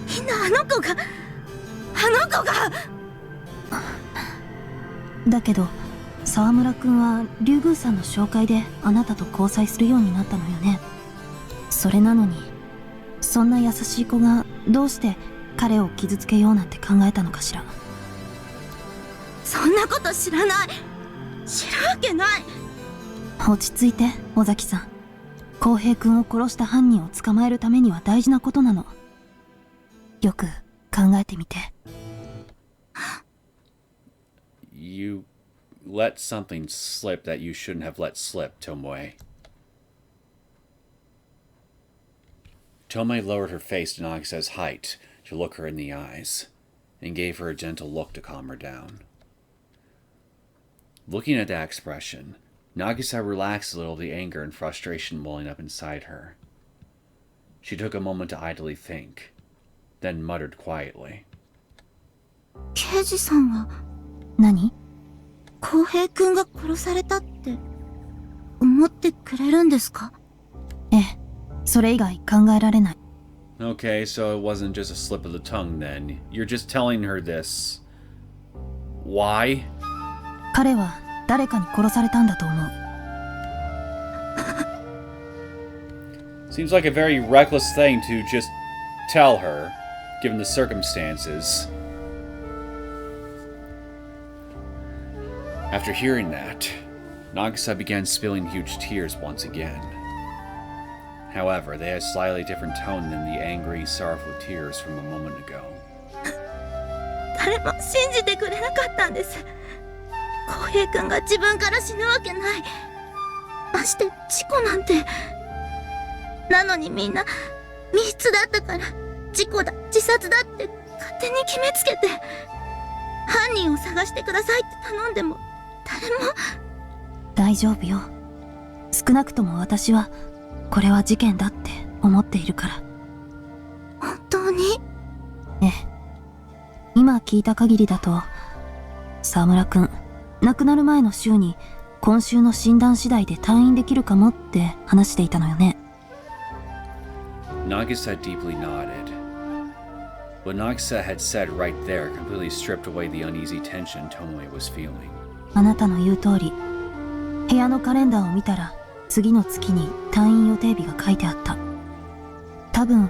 みんなあの子が。だけど、沢村くんは竜宮さんの紹介であなたと交際するようになったのよね。それなのに、そんな優しい子がどうして彼を傷つけようなんて考えたのかしら。そんなこと知らない。知るわけない。落ち着いて、尾崎さん。浩平くんを殺した犯人を捕まえるためには大事なことなの。よく考えてみて。You let something slip that you shouldn't have let slip, Tomoe. Tomoe lowered her face to Nagisa's height to look her in the eyes, and gave her a gentle look to calm her down. Looking at that expression, Nagisa relaxed a little of the anger and frustration welling up inside her. She took a moment to idly think, then muttered quietly. 刑事さんは何？浩平くんが殺されたって思ってくれるんですか？ええ、それ以外考えられない。Okay, so it wasn't just a slip of the tongue then. You're just telling her this. Why? 彼は誰かに殺されたんだと思う。 Seems like a very reckless thing to just tell her, given the circumstances. After hearing that, Nagisa began spilling huge tears once again. However, they had a slightly different tone than the angry, sorrowful tears from a moment ago. 誰も信じてくれなかったんです。浩平君が自分から死ぬわけない。まして事故なんて。なのにみんな密室だったから事故だ、自殺だって勝手に決めつけて、犯人を探してくださいって頼んでも誰も。大丈夫よ。少なくとも私はこれは事件だって思っているから。本当に？ええ。今聞いた限りだと、沢村くん、亡くなる前の週に今週の診断次第で退院できるかもって話していたのよね。Nagisa deeply nodded. What Nagisa had said right there completely stripped away the uneasy tension Tomoe was feeling. あなたの言う通り、部屋のカレンダーを見たら次の月に退院予定日が書いてあった。多分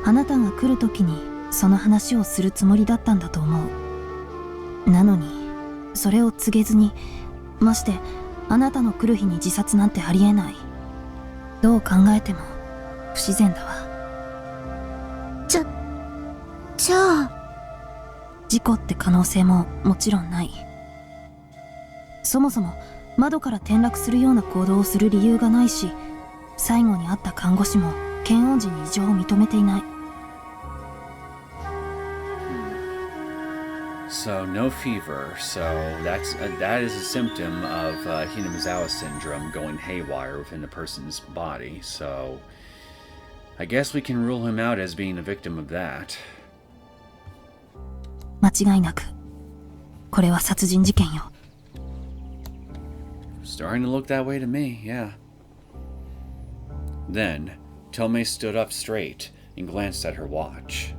あなたが来る時にその話をするつもりだったんだと思う。なのにそれを告げずに、ましてあなたの来る日に自殺なんてありえない。どう考えても不自然だわ。じゃあ事故って可能性ももちろんない。そもそも窓から転落するような行動をする理由がないし、最後に会った看護師も検温時に異常を認めていない。So no fever, so that is a symptom of Hinamizawa syndrome going haywire within a person's body, so I guess we can rule him out as being a victim of that. 間違いなくこれは殺人事件よ。Starting to look that way to me, yeah. Then, Tomoe stood up straight and glanced at her watch.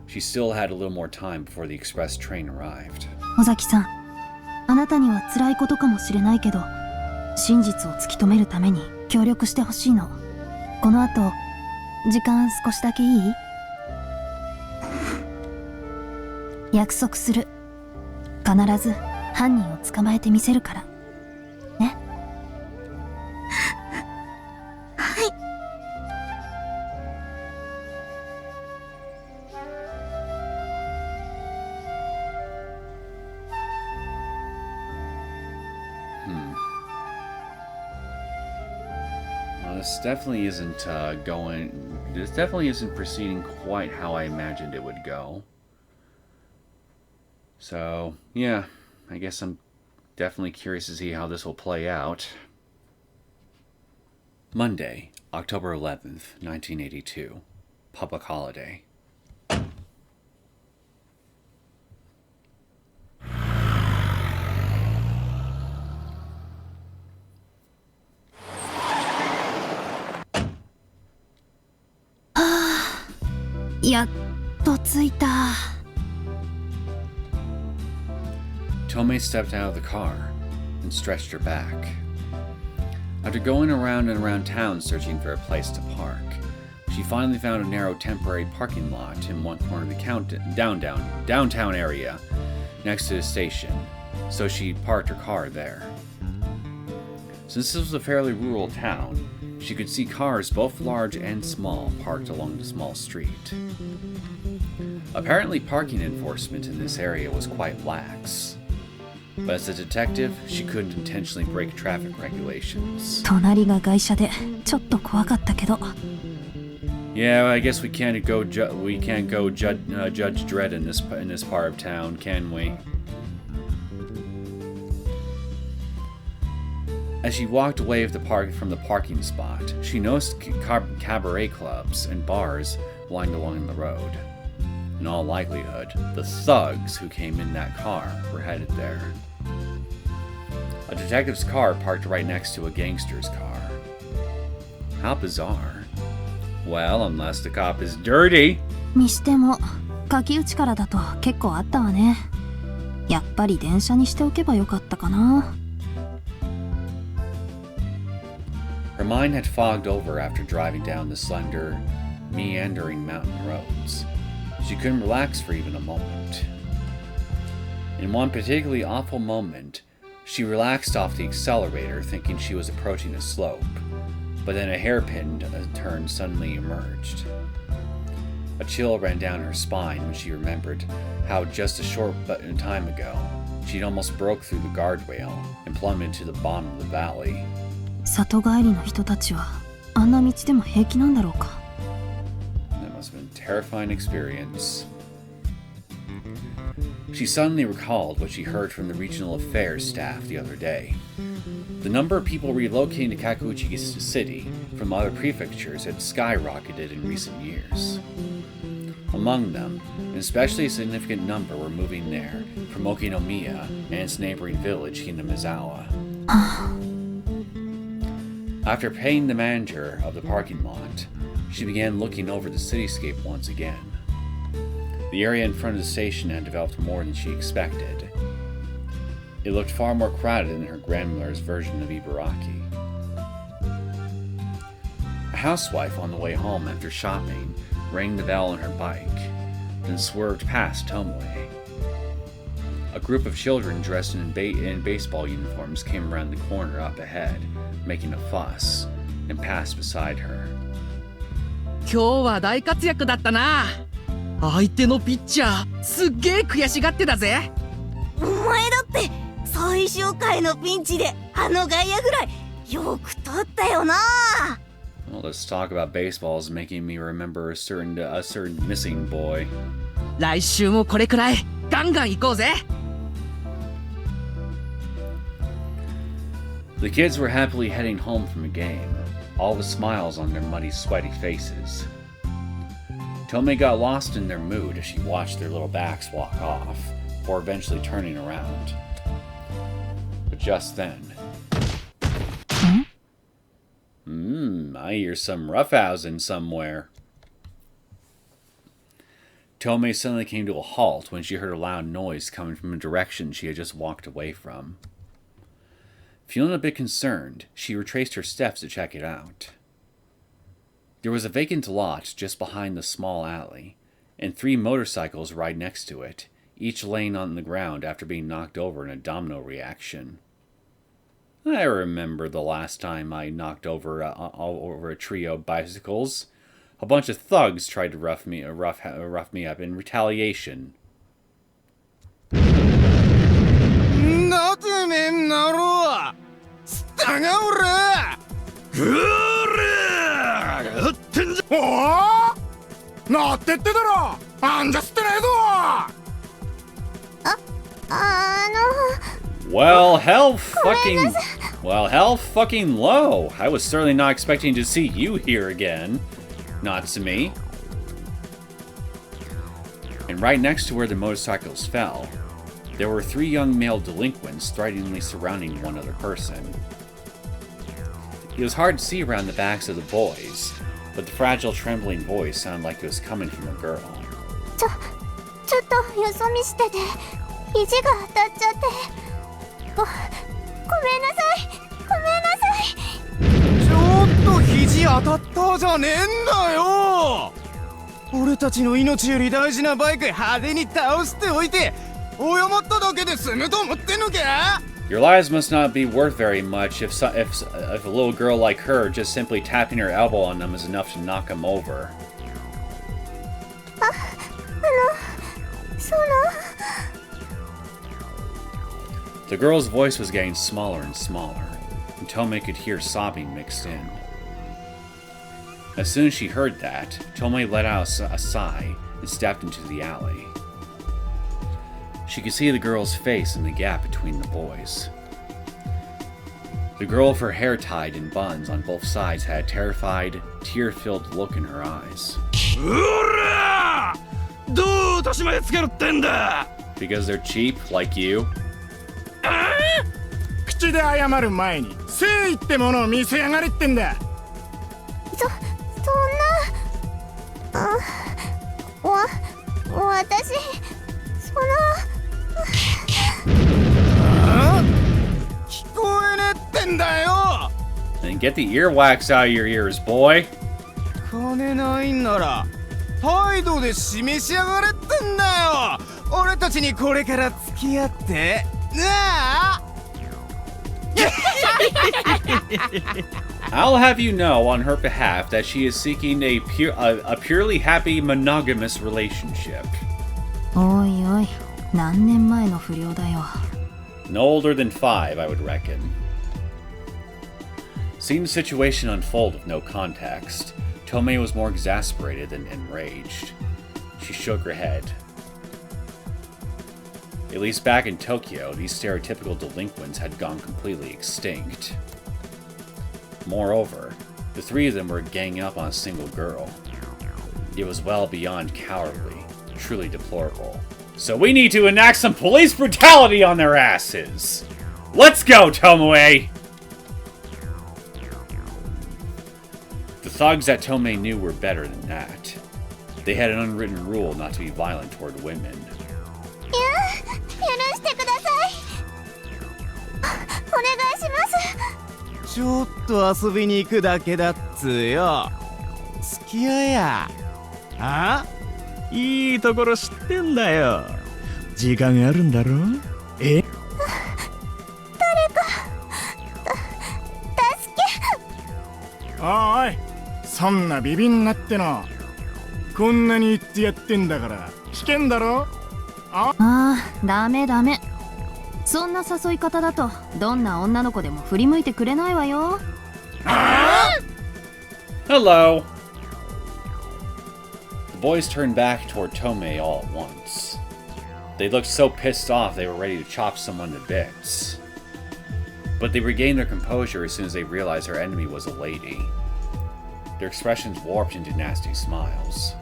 She still had a little more time before the express train arrived. 尾崎さん、あなたには辛いことかもしれないけど、真実を突き止めるために協力してほしいの。この後、時間少しだけいい？約束する。必ず犯人を捕まえてみせるから。ね。はい。Well, this definitely isn't This definitely isn't proceeding quite how I imagined it would go. So, yeah, I guess I'm definitely curious to see how this will play out. Monday, October 11th, 1982. Public holiday. Ah, やっと着いた。Tomoe stepped out of the car and stretched her back. After going around and around town searching for a place to park, she finally found a narrow temporary parking lot in one corner of the downtown area next to the station, so she parked her car there. Since this was a fairly rural town, she could see cars both large and small parked along the small street. Apparently, parking enforcement in this area was quite lax. But as a detective, she couldn't intentionally break traffic regulations. 隣が外車でちょっと怖かったけど。Yeah, I guess we can't go Judge Dredd in this part of town, can we? As she walked away from the parking spot, she noticed cabaret clubs and bars lined along the road. In all likelihood, the thugs who came in that car were headed there. A detective's car parked right next to a gangster's car. How bizarre. Well, unless the cop is dirty. にしても、書き打ちからだと結構あったわね。やっぱり電車にしておけばよかったかな。Her mind had fogged over after driving down the slender, meandering mountain roads. She couldn't relax for even a moment. In one particularly awful moment, she relaxed off the accelerator thinking she was approaching a slope, but then a hairpin turn suddenly emerged. A chill ran down her spine when she remembered how just a short time ago, she'd almost broke through the guardrail and plummeted to the bottom of the valley. 里帰りの人たちはあんな道でも平気なんだろうか。That must have been a terrifying experience. She suddenly recalled what she heard from the regional affairs staff the other day. The number of people relocating to Kakuuchi City from other prefectures had skyrocketed in recent years. Among them, an especially significant number were moving there from Okinomiya and its neighboring village, Hinamizawa. After paying the manager of the parking lot, she began looking over the cityscape once again. The area in front of the station had developed more than she expected. It looked far more crowded than her grandmother's version of Ibaraki. A housewife on the way home after shopping rang the bell on her bike, then swerved past Tomoe. A group of children dressed in baseball uniforms came around the corner up ahead, making a fuss, and passed beside her. 今日は大活躍だったな。相手のピッチャーすっげえ悔しがってたぜ。お前だって最終回のピンチであの外野フライよく取ったよな。Well, let's talk about baseball is making me remember a certain missing boy. 来週もこれくらいガンガン行こうぜ。The kids were happily heading home from a game, all with smiles on their muddy, sweaty faces. Tomoe got lost in their mood as she watched their little backs walk off, before eventually turning around. But just then... I hear some roughhousing somewhere. Tomoe suddenly came to a halt when she heard a loud noise coming from a direction she had just walked away from. Feeling a bit concerned, she retraced her steps to check it out. There was a vacant lot just behind the small alley, and 3 motorcycles right next to it, each laying on the ground after being knocked over in a domino reaction. I remember the last time I knocked over a trio of bicycles. A bunch of thugs tried to rough me up in retaliation. なてめんなろスタがおらうらってんじゃおなってってだろあんじゃ吸ってないぞWell, hell fucking low. I was certainly not expecting to see you here again, Natsumi. And right next to where the motorcycles fell, there were 3 young male delinquents threateningly surrounding one other person. It was hard to see around the backs of the boys, but the fragile, trembling voice sounded like it was coming from a girl. ちょっとよそ見してて肘が当たっちゃってごめんなさいごめんなさい。ちょっと肘当たったじゃねえんだよ。俺たちの命より大事なバイク派手に倒しておいて謝っただけで済むと思ってんのか。 Your lives must not be worth very much if a little girl like her just simply tapping her elbow on them is enough to knock them over. その The girl's voice was getting smaller and smaller, and Tomoe could hear sobbing mixed in. As soon as she heard that, Tomoe let out a sigh and stepped into the alley. She could see the girl's face in the gap between the boys. The girl with her hair tied in buns on both sides had a terrified, tear-filled look in her eyes. Because they're cheap, like you? 口で謝る前に誠意ってものを見せやがれってんだ。そんな私その聞こえねえってんだよ。 Then get the earwax out of your ears, boy. 金ないんなら態度で示しやがれってんだよ。俺たちにこれから付き合ってなあ。I'll have you know on her behalf that she is seeking a purely happy monogamous relationship. おいおい、何年前の不良だよ。 No older than 5, I would reckon. Seeing the situation unfold with no context, Tomoe was more exasperated than enraged. She shook her head. At least back in Tokyo, these stereotypical delinquents had gone completely extinct. Moreover, the three of them were ganging up on a single girl. It was well beyond cowardly, truly deplorable. So we need to enact some police brutality on their asses! Let's go, Tomoe! The thugs that Tomoe knew were better than that. They had an unwritten rule not to be violent toward women. 許してください。お願いします。ちょっと遊びに行くだけだっつーよ。付き合えや。あ？いいところ知ってんだよ。時間あるんだろ？え？誰か助け。おい、そんなビビんなっての。こんなに言ってやってんだから危険だろ？ああ、ダメダメ。そんな誘い方だとどんな女の子でも振り向いてくれないわよ。Hello! The boys turned back toward Tomoe all at once. They looked so pissed off they were ready to chop someone to bits. But they regained their composure as soon as they realized their enemy was a lady. Their expressions warped into nasty smiles.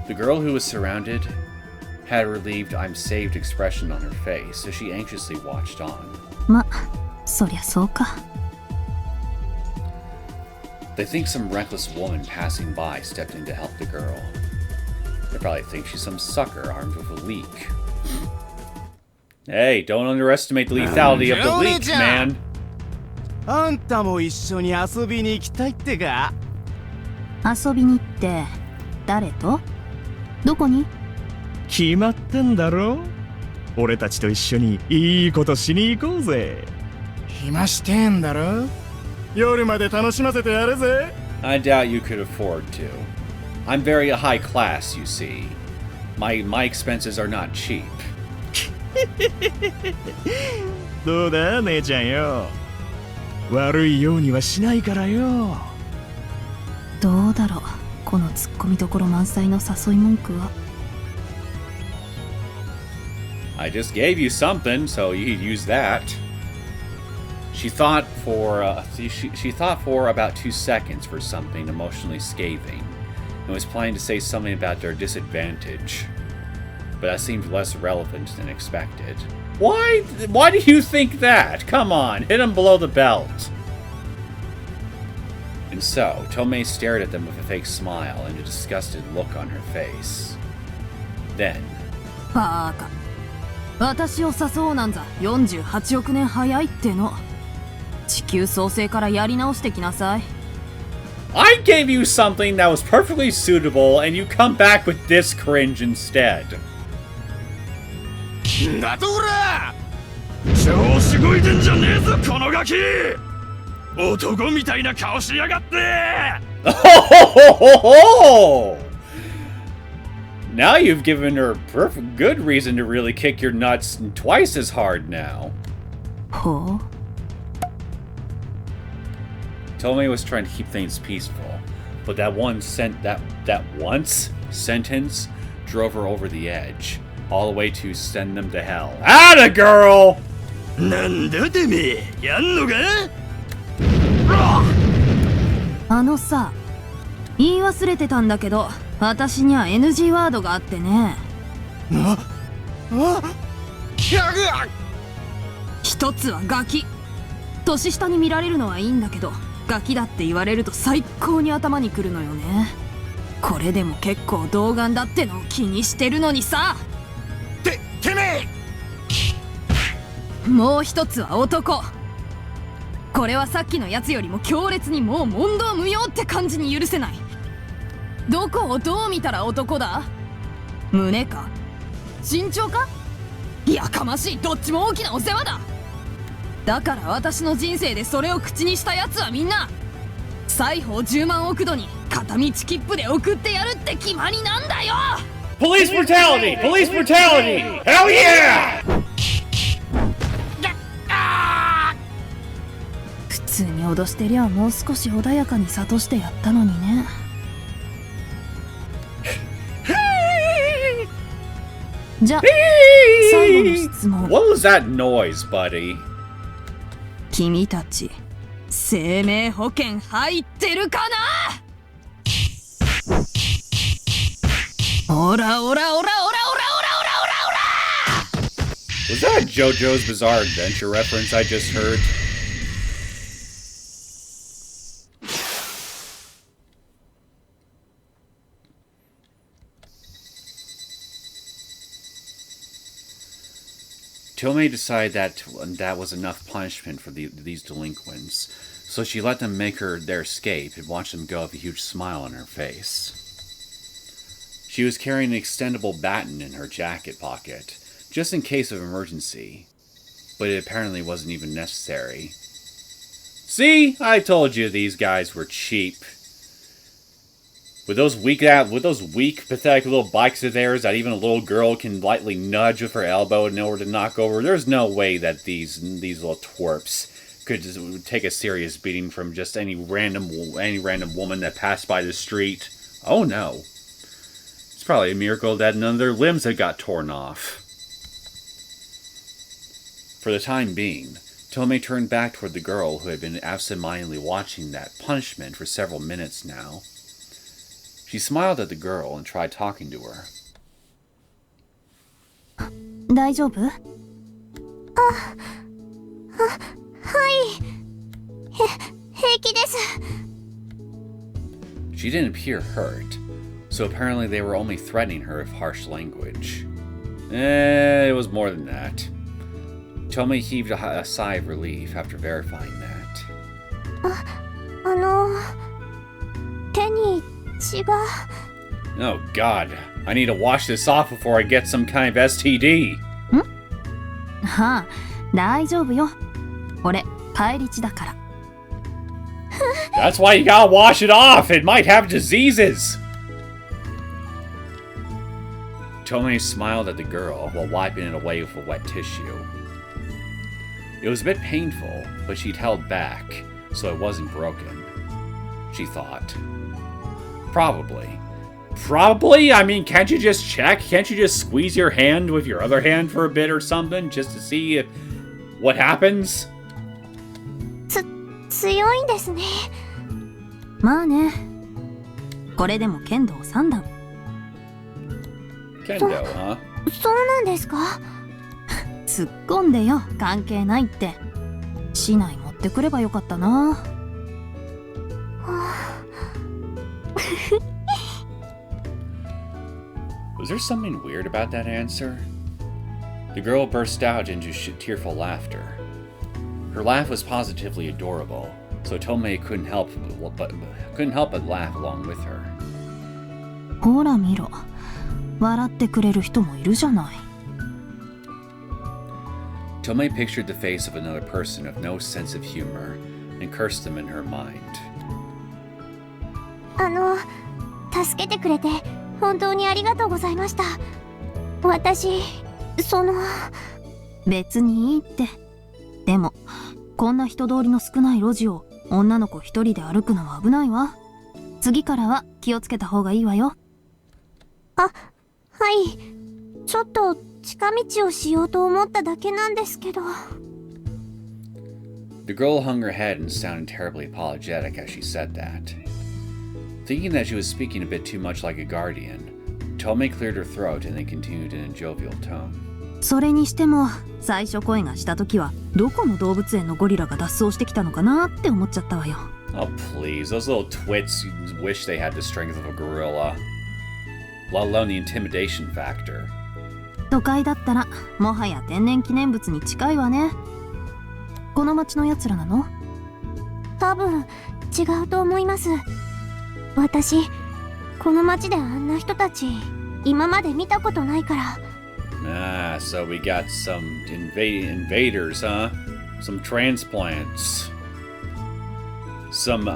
The girl who was surrounded had a relieved I'm saved expression on her face, so she anxiously watched on. ま、そりゃそうか。They think some reckless woman passing by stepped in to help the girl. They probably think she's some sucker armed with a leak. Hey, don't underestimate the lethality of the leak, man! あんたも一緒に遊びに行きたいってか？遊びに行って誰と？どこに？決まってんだろ？俺たちと一緒にいいことしに行こうぜ。暇してんだろ？夜まで楽しませてやるぜ。I doubt you could afford to. I'm very high class, you see. My expenses are not cheap. どうだ姉ちゃんよ。悪いようにはしないからよ。どうだろう、このツッコミどころ満載の誘い文句は。I just gave you something, so you could use that. She thought for about 2 seconds for something emotionally scathing, and was planning to say something about their disadvantage, but that seemed less relevant than expected. Why do you think that? Come on, hit him below the belt. And so, Tomoe stared at them with a fake smile and a disgusted look on her face. Then, バーカ。私を誘うなんざ48億年早いっての。地球創生からやり直してきなさい。I gave you something that was perfectly suitable, and you come back with this cringe instead. だとほら！調子こいてんじゃねえぞこのガキ！男みたいな顔しやがって！ Now you've given her perfect good reason to really kick your nuts twice as hard now. ほう。Tomoe was trying to keep things peaceful, but that once sentence drove her over the edge, all the way to send them to hell. Atta girl! なんだてめえ、やんのか？あのさ、言い忘れてたんだけど、私には NG ワードがあってね。一つはガキ。年下に見られるのはいいんだけど、ガキだって言われると最高に頭にくるのよね。これでも結構童顔だってのを気にしてるのにさ。てめえ。もう一つは男。これはさっきのやつよりも強烈にもう問答無用って感じに許せない。どこをどう見たら男だ？胸か？身長か？やかましい、どっちも大きなお世話だ。だから私の人生でそれを口にしたやつはみんな西方10万億度に片道切符で送ってやるって決まりなんだよ。 Police brutality! Police brutality! Hell yeah! 普通に脅してりゃもう少し穏やかに諭してやったのにね。じゃあ最後の質問。 What was that noise, buddy? 君たち生命保険入ってるかな？オラオラオラオラオラオラオラオラオラ。 Was that a JoJo's Bizarre Adventure reference I just heard? Tomoe decided that was enough punishment for these delinquents, so she let them make their escape and watched them go with a huge smile on her face. She was carrying an extendable baton in her jacket pocket, just in case of emergency, but it apparently wasn't even necessary. See? I told you these guys were cheap. With those weak, pathetic little bikes of theirs that even a little girl can lightly nudge with her elbow in order to knock over, there's no way that these little twerps could just take a serious beating from just any random woman that passed by the street. Oh no. It's probably a miracle that none of their limbs had got torn off. For the time being, Tomoe turned back toward the girl who had been absent-mindedly watching that punishment for several minutes now. She smiled at the girl and tried talking to her. 大丈夫？はい。平気です。 She didn't appear hurt, so apparently they were only threatening her with harsh language. It was more than that. Tomoe heaved a sigh of relief after verifying that. 手に血が。 Oh god, I need to wash this off before I get some kind of STD. はあ、大丈夫よ。俺、返り血だから。That's why you gotta wash it off! It might have diseases! Tomoe smiled at the girl while wiping it away with a wet tissue. It was a bit painful, but she'd held back, so it wasn't broken. She thought. Probably. Probably? I mean, can't you just check? Can't you just squeeze your hand with your other hand for a bit or something, just to see what happens? 強いんですね。まあね。これでも剣道3段。Kendo, huh? そうなんですか？突っ込んでよ、関係ないって。市内持ってくればよかったな。Was there something weird about that answer? The girl burst out into tearful laughter. Her laugh was positively adorable, so Tomoe couldn't help but laugh along with her. ほら見ろ。笑ってくれる人もいるじゃない。Tomoe pictured the face of another person with no sense of humor and cursed them in her mind. 助けてくれて本当にありがとうございました。私、別にいいって。でも、こんな人通りの少ない路地を女の子一人で歩くのは危ないわ。次からは気をつけた方がいいわよ。はい。ちょっと近道をしようと思っただけなんですけど。The girl hung her head and sounded terribly apologetic as she said that. Thinking that she was speaking a bit too much like a guardian, Tomoe cleared her throat and then continued in a jovial tone. それにしても、最初恋がした時はどこの動物園のゴリラが脱走してきたのかなって思っちゃったわよ。Oh, please. Those little twits wish they had the strength of a gorilla. Let alone the intimidation factor. 都会だったらもはや天然記念物に近いわね。この町のやつらなの？多分違うと思います。私この町であんな人たち今まで見たことないから。Ah, so we got some invaders, huh? Some transplants. Some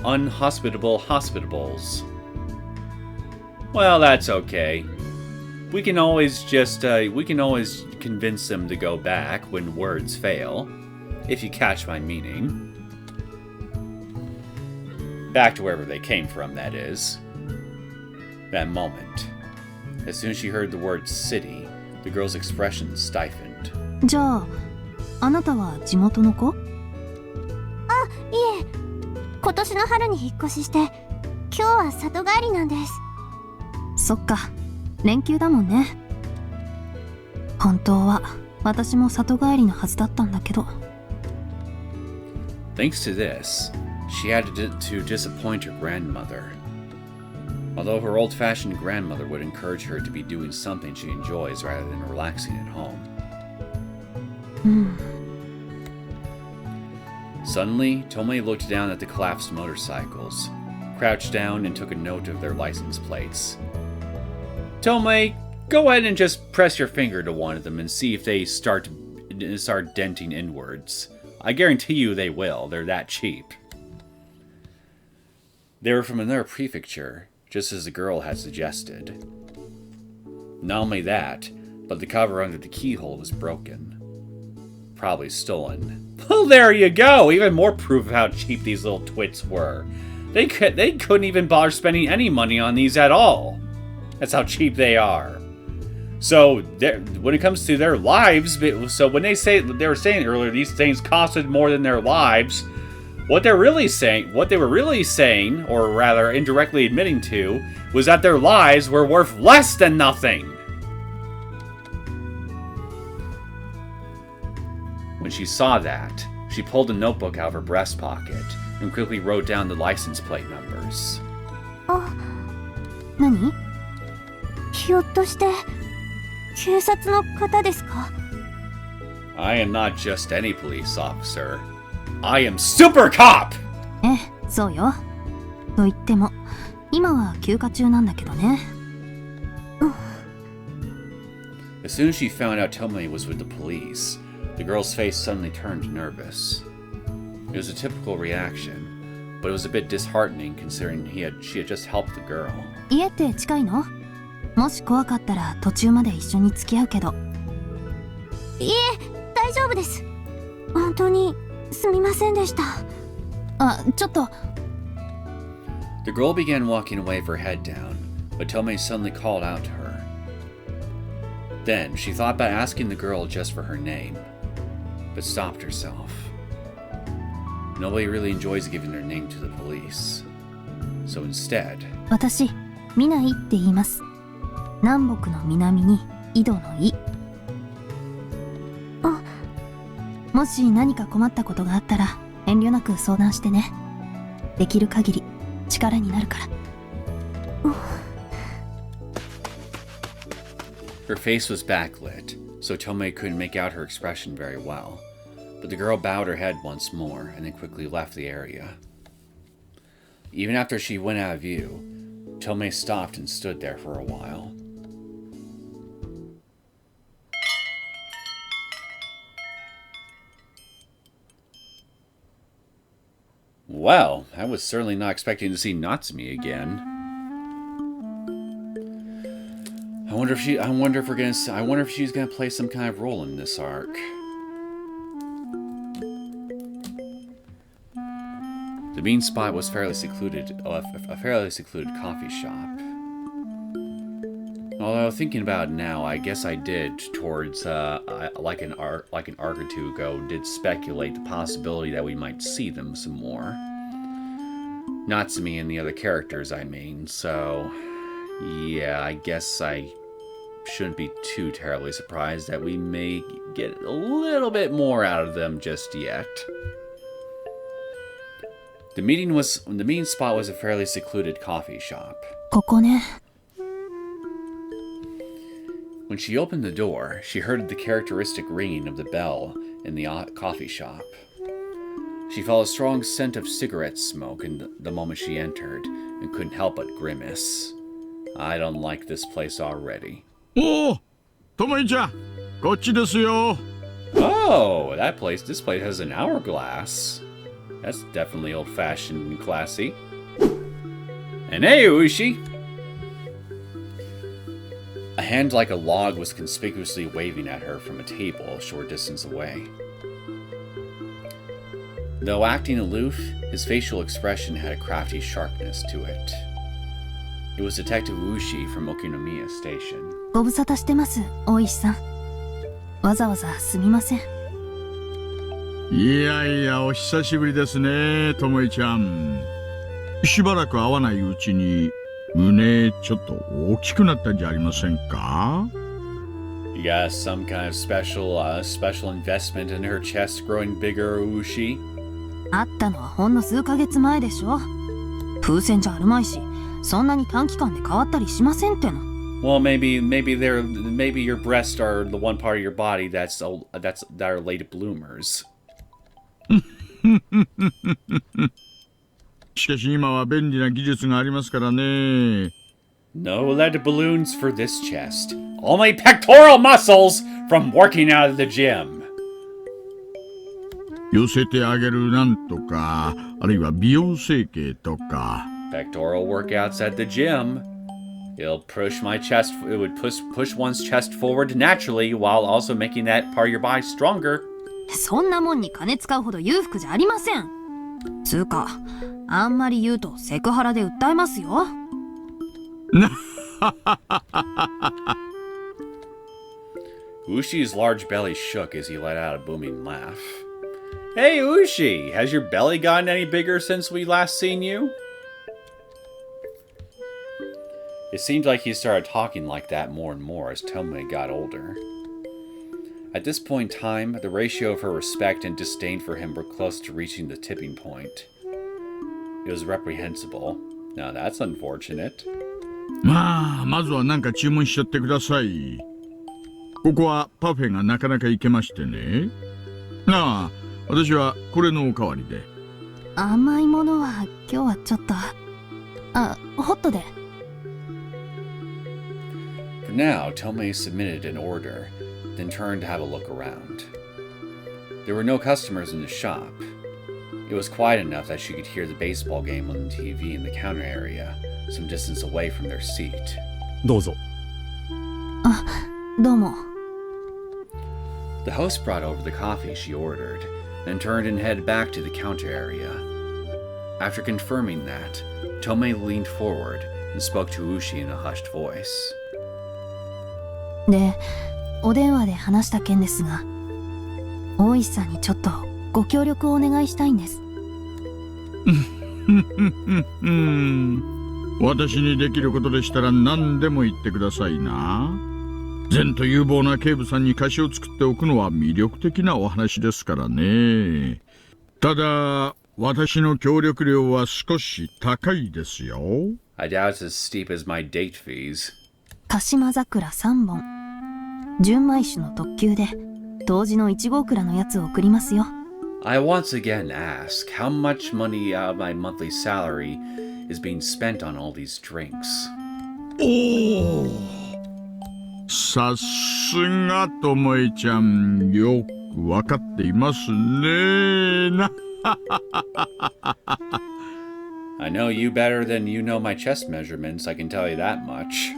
unhospitable hospitables. Well, that's okay. We can always convince them to go back when words fail, if you catch my meaning. Back to wherever they came from, that is. That moment. As soon as she heard the word city, the girl's expression stiffened. じゃあ、あなたは地元の子？あ、いえ。今年の春に引っ越しして、今日は里帰りなんです。そっか、連休だもんね。本当は私も里帰りのはずだったんだけど。Thanks to this, she had to disappoint her grandmother. Although her old-fashioned grandmother would encourage her to be doing something she enjoys rather than relaxing at home. Suddenly, Tomoe looked down at the collapsed motorcycles, crouched down and took a note of their license plates. Tomoe, go ahead and just press your finger to one of them and see if they start denting inwards. I guarantee you they will. They're that cheap. They were from another prefecture, just as the girl had suggested. Not only that, but the cover under the keyhole was broken. Probably stolen. Well, there you go! Even more proof of how cheap these little twits were. They couldn't even bother spending any money on these at all. That's how cheap they are. So, when it comes to their lives, so when they were saying earlier, these things costed more than their lives, what they were really saying, or rather indirectly admitting to, was that their lives were worth less than nothing. When she saw that, she pulled a notebook out of her breast pocket and quickly wrote down the license plate numbers. 何？ひょっとして警察の方ですか？ I am not just any police officer. I am Super Cop! そうよ。と言っても、今は休暇中なんだけどね。As soon as she found out Tomoe was with the police, the girl's face suddenly turned nervous. It was a typical reaction, but it was a bit disheartening considering she had just helped the girl. 家って近いの？もし怖かったら途中まで一緒に付き合うけど。いえ、大丈夫です。本当にすみませんでした。あ、ちょっと。The girl began walking away with her head down, but Tomoe suddenly called out to her. Then she thought about asking the girl just for her name, but stopped herself. Nobody really enjoys giving their name to the police. So instead... 私、ミナイって言います。南北の南に井戸の井。もし何か困ったことがあったら遠慮なく相談してね。できる限り力になるから。Her face was backlit, so Tomoe couldn't make out her expression very well. But the girl bowed her head once more and then quickly left the area. Even after she went out of view, Tomoe stopped and stood there for a while. Well, I was certainly not expecting to see Natsumi again. I wonder if she's gonna play some kind of role in this arc. The mean spot was a fairly secluded coffee shop. Although thinking about it now, I guess I did towards like an arc or two ago, did speculate the possibility that we might see them some more. Natsumi and the other characters, I mean. So yeah, I guess I shouldn't be too terribly surprised that we may get a little bit more out of them just yet. The meeting spot was a fairly secluded coffee shop. ここね。 When she opened the door, she heard the characteristic ringing of the bell in the coffee shop. She felt a strong scent of cigarette smoke the moment she entered and couldn't help but grimace. I don't like this place already. おお、ともいちゃん、こっちですよ。Oh, this place has an hourglass. That's definitely old-fashioned and classy. And hey, Ooshi! A hand like a log was conspicuously waving at her from a table a short distance away. Though acting aloof, his facial expression had a crafty sharpness to it. It was Detective Ooshi from Okinomiya Station. ご無沙汰してます、大石さん。わざわざすみません。いやいや、お久しぶりですね、ともいちゃん。しばらく会わないうちに、胸ちょっと大きくなったんじゃありませんか? You got some kind of special investment in her chest growing bigger, Ooshi? 会ったのはほんの数ヶ月前でしょ。風船じゃあるまいし、そんなに短期間で変わったりしませんっての。Well, maybe your breasts are the one part of your body that are late bloomers. しかし今は便利な技術がありますからね。No lead balloons for this chest. Only pectoral muscles from working out of the gym. 寄せてあげるなんとか、あるいは美容整形とか。Pectoral workouts at the gym. It would push one's chest forward naturally while also making that part of your body stronger. そんなもんに金使うほど裕福じゃありません。つうか、あんまり言うとセクハラで訴えますよ。Ushi's large belly shook as he let out a booming laugh. Hey Ooshi, has your belly gotten any bigger since we last seen you? It seemed like he started talking like that more and more as Tomoe got older. At this point in time, the ratio of her respect and disdain for him were close to reaching the tipping point. It was reprehensible. Now that's unfortunate. まずは何か注文しちゃってください。ここはパフェがなかなかいけましてね。私はこれのおかわりで。甘いものは今日はちょっと。ホットで。For now, Tomoe submitted an order, then turned to have a look around. There were no customers in the shop. It was quiet enough that she could hear the baseball game on the TV in the counter area, some distance away from their seat. どうぞ。どうも。The host brought over the coffee she ordered, then turned and headed back to the counter area. After confirming that, Tomoe leaned forward and spoke to Ooshi in a hushed voice. で、お電話で話した件ですが、大石さんにちょっとご協力をお願いしたいんです。私にできることでしたら何でも言ってくださいな。善と有望な警部さんに貸しを作っておくのは魅力的なお話ですからね。ただ、私の協力料は少し高いですよ。I doubt it's as steep as my date fees. 鹿島桜3本。純米酒の特急で、当時の1号蔵のやつを送りますよ。I once again ask how much money out of my monthly salary is being spent on all these drinks. おお。さすがともえちゃん、よくわかっていますね。I know you better than you know my chest measurements, I can tell you that much.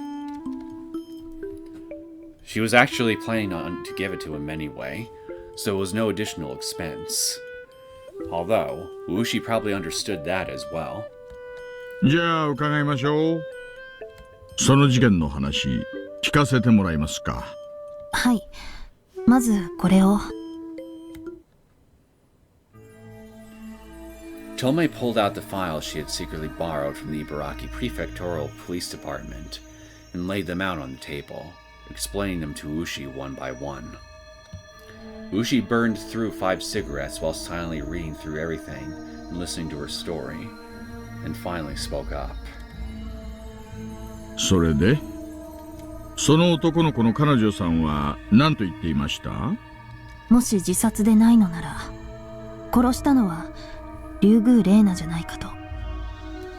She was actually planning on to give it to him anyway, so it was no additional expense. Although, Ooshi probably understood that as well. じゃあ伺いましょう。その事件の話、聞かせてもらえますか。はい。まずこれを。Tomoe pulled out the files she had secretly borrowed from the Ibaraki Prefectural Police Department and laid them out on the table, explaining them to Ooshi one by one. Ooshi burned through 5 cigarettes while silently reading through everything, and listening to her story, and finally spoke up. それでその男の子の彼女さんは何と言っていました？もし自殺でないのなら、殺したのは竜宮玲奈じゃないかと。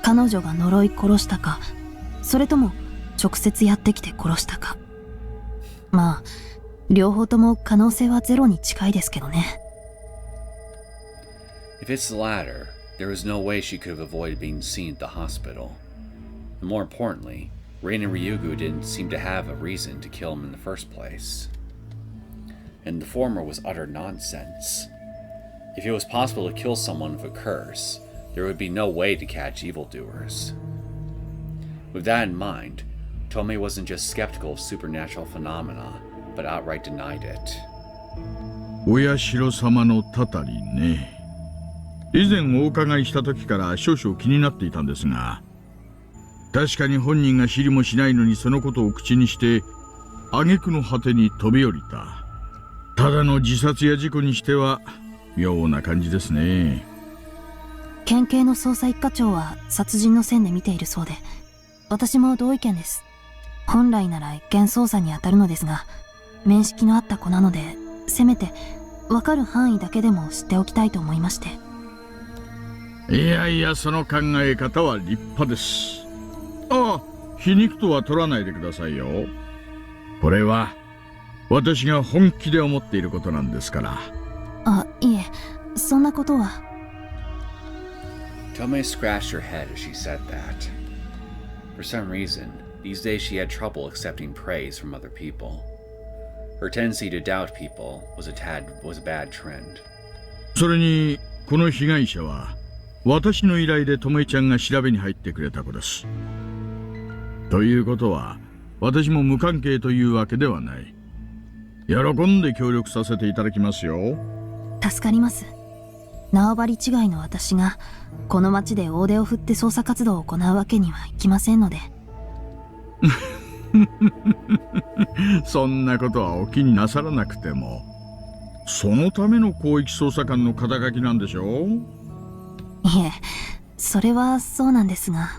彼女が呪い殺したか、それとも直接やってきて殺したか。まあ両方とも可能性はゼロに近いですけどね。If it's the latter, there was no way she could have avoided being seen at the hospital. And more importantly, Rain and Ryugu didn't seem to have a reason to kill him in the first place. And the former was utter nonsense. If it was possible to kill someone with a curse, there would be no way to catch evildoers. With that in mind, Tomoe wasn't just skeptical of supernatural phenomena, but outright denied it. お社様のたたりね。以前お伺いした時から少々気になっていたんですが、確かに本人が知りもしないのにそのことを口にして挙句の果てに飛び降りた。ただの自殺や事故にしては妙な感じですね。県警の捜査一課長は殺人の線で見ているそうで、私も同意見です。本来なら一見捜査に当たるのですが、面識のあった子なので、せめて分かる範囲だけでも知っておきたいと思いまして。いやいや、その考え方は立派です。ああ、皮肉とは取らないでくださいよ。これは私が本気で思っていることなんですから。あ、いえ、そんなことは。Tomoe scratched her head as she said that. For some reason, these days she had trouble accepting praise from other people. Her tendency to doubt people was a bad trend. それにこの被害者は私の依頼でともえちゃんが調べに入ってくれた子です。ということは私も無関係というわけではない。喜んで協力させていただきますよ。助かります。縄張り違いの私がこの町で大手を振って捜査活動を行うわけにはいきませんので。そんなことはお気になさらなくても、そのための広域捜査官の肩書きなんでしょう？いえ、それはそうなんですが。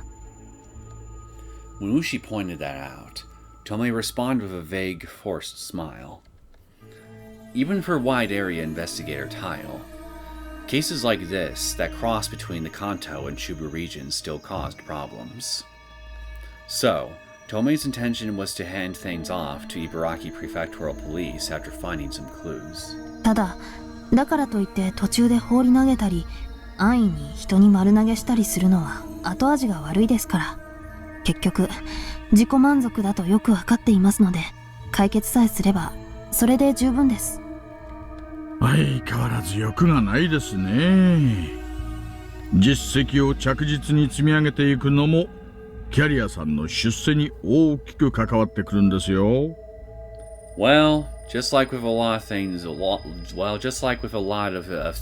When Ooshi pointed that out, Tomoe responded with a vague, forced smile. Even for wide area investigator title, cases like this that cross between the Kanto and Chubu regions still caused problems. So, Tomoe's intention was to hand things off to Ibaraki Prefectural Police after finding some clues. ただ、だからといって途中で放り投げたり、安易に人に丸投げしたりするのは後味が悪いですから。結局、自己満足だとよくわかっていますので、解決さえすれば、それで十分です。相変わらず欲がないですね。実績を着実に積み上げていくのもキャリアさんの出世に大きく関わってくるんですよ。Well, just like with a lot of things,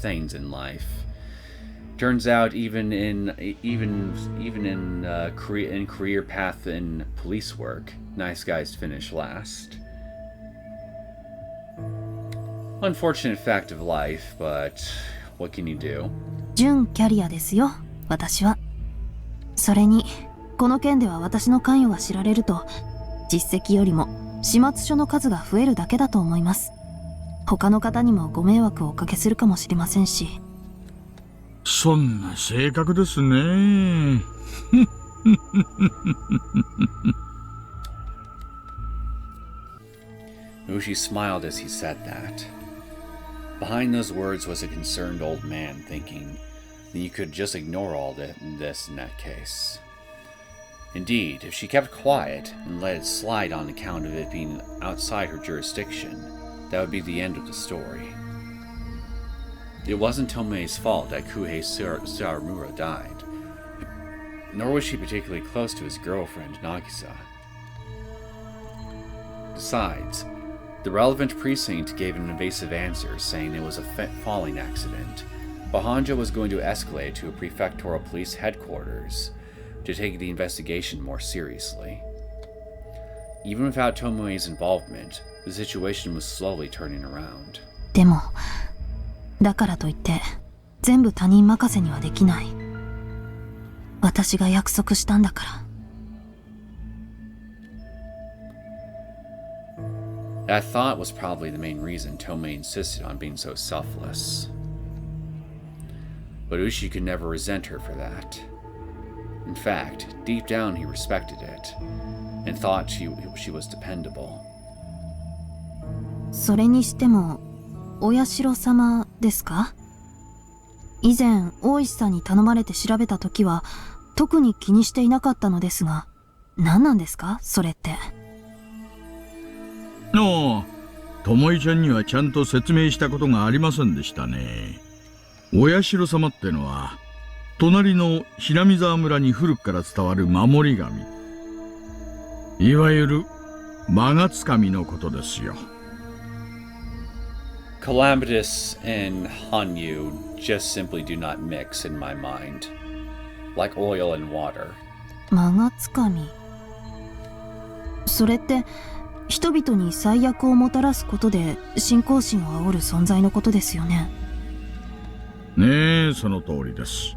things in life, turns out even in career path in police work, nice guys finish last. Unfortunate fact of life, but what can you do? 準キャリアですよ、私は。それに、この件では私の関与が知られると、実績よりも始末書の数が増えるだけだと思います。他の方にもご迷惑をおかけするかもしれませんし。そんな性格ですね。Ooshi smiled as he said that. Behind those words was a concerned old man thinking that you could just ignore all this in that case. Indeed, if she kept quiet and let it slide on account of it being outside her jurisdiction, that would be the end of the story. It wasn't Tomoe's fault that Kouhei Saramura died, nor was she particularly close to his girlfriend, Nagisa. Besides, the relevant precinct gave an evasive answer saying it was a falling accident, but Hanjo was going to escalate to a prefectural police headquarters to take the investigation more seriously. Even without Tomoe's involvement, the situation was slowly turning around. でも、だからといって、全部他人任せにはできない。私が約束したんだから。That thought was probably the main reason Tomoe insisted on being so selfless. But Ooshi could never resent her for that. In fact, deep down he respected it, and thought she was dependable. それにしても、お社様ですか？以前、大石さんに頼まれて調べた時は、特に気にしていなかったのですが、何なんですかそれって。ああ、巴ちゃんにはちゃんと説明したことがありませんでしたね。お社様ってのは、隣の平見沢村に古くから伝わる守り神。いわゆる、魔がつかみのことですよ。Calamitous and Hanyu just simply do not mix in my mind. Like oil and water. 魔がつかみ。それって、人々に最悪をもたらすことで信仰心を煽る存在のことですよね。ねえ、その通りです。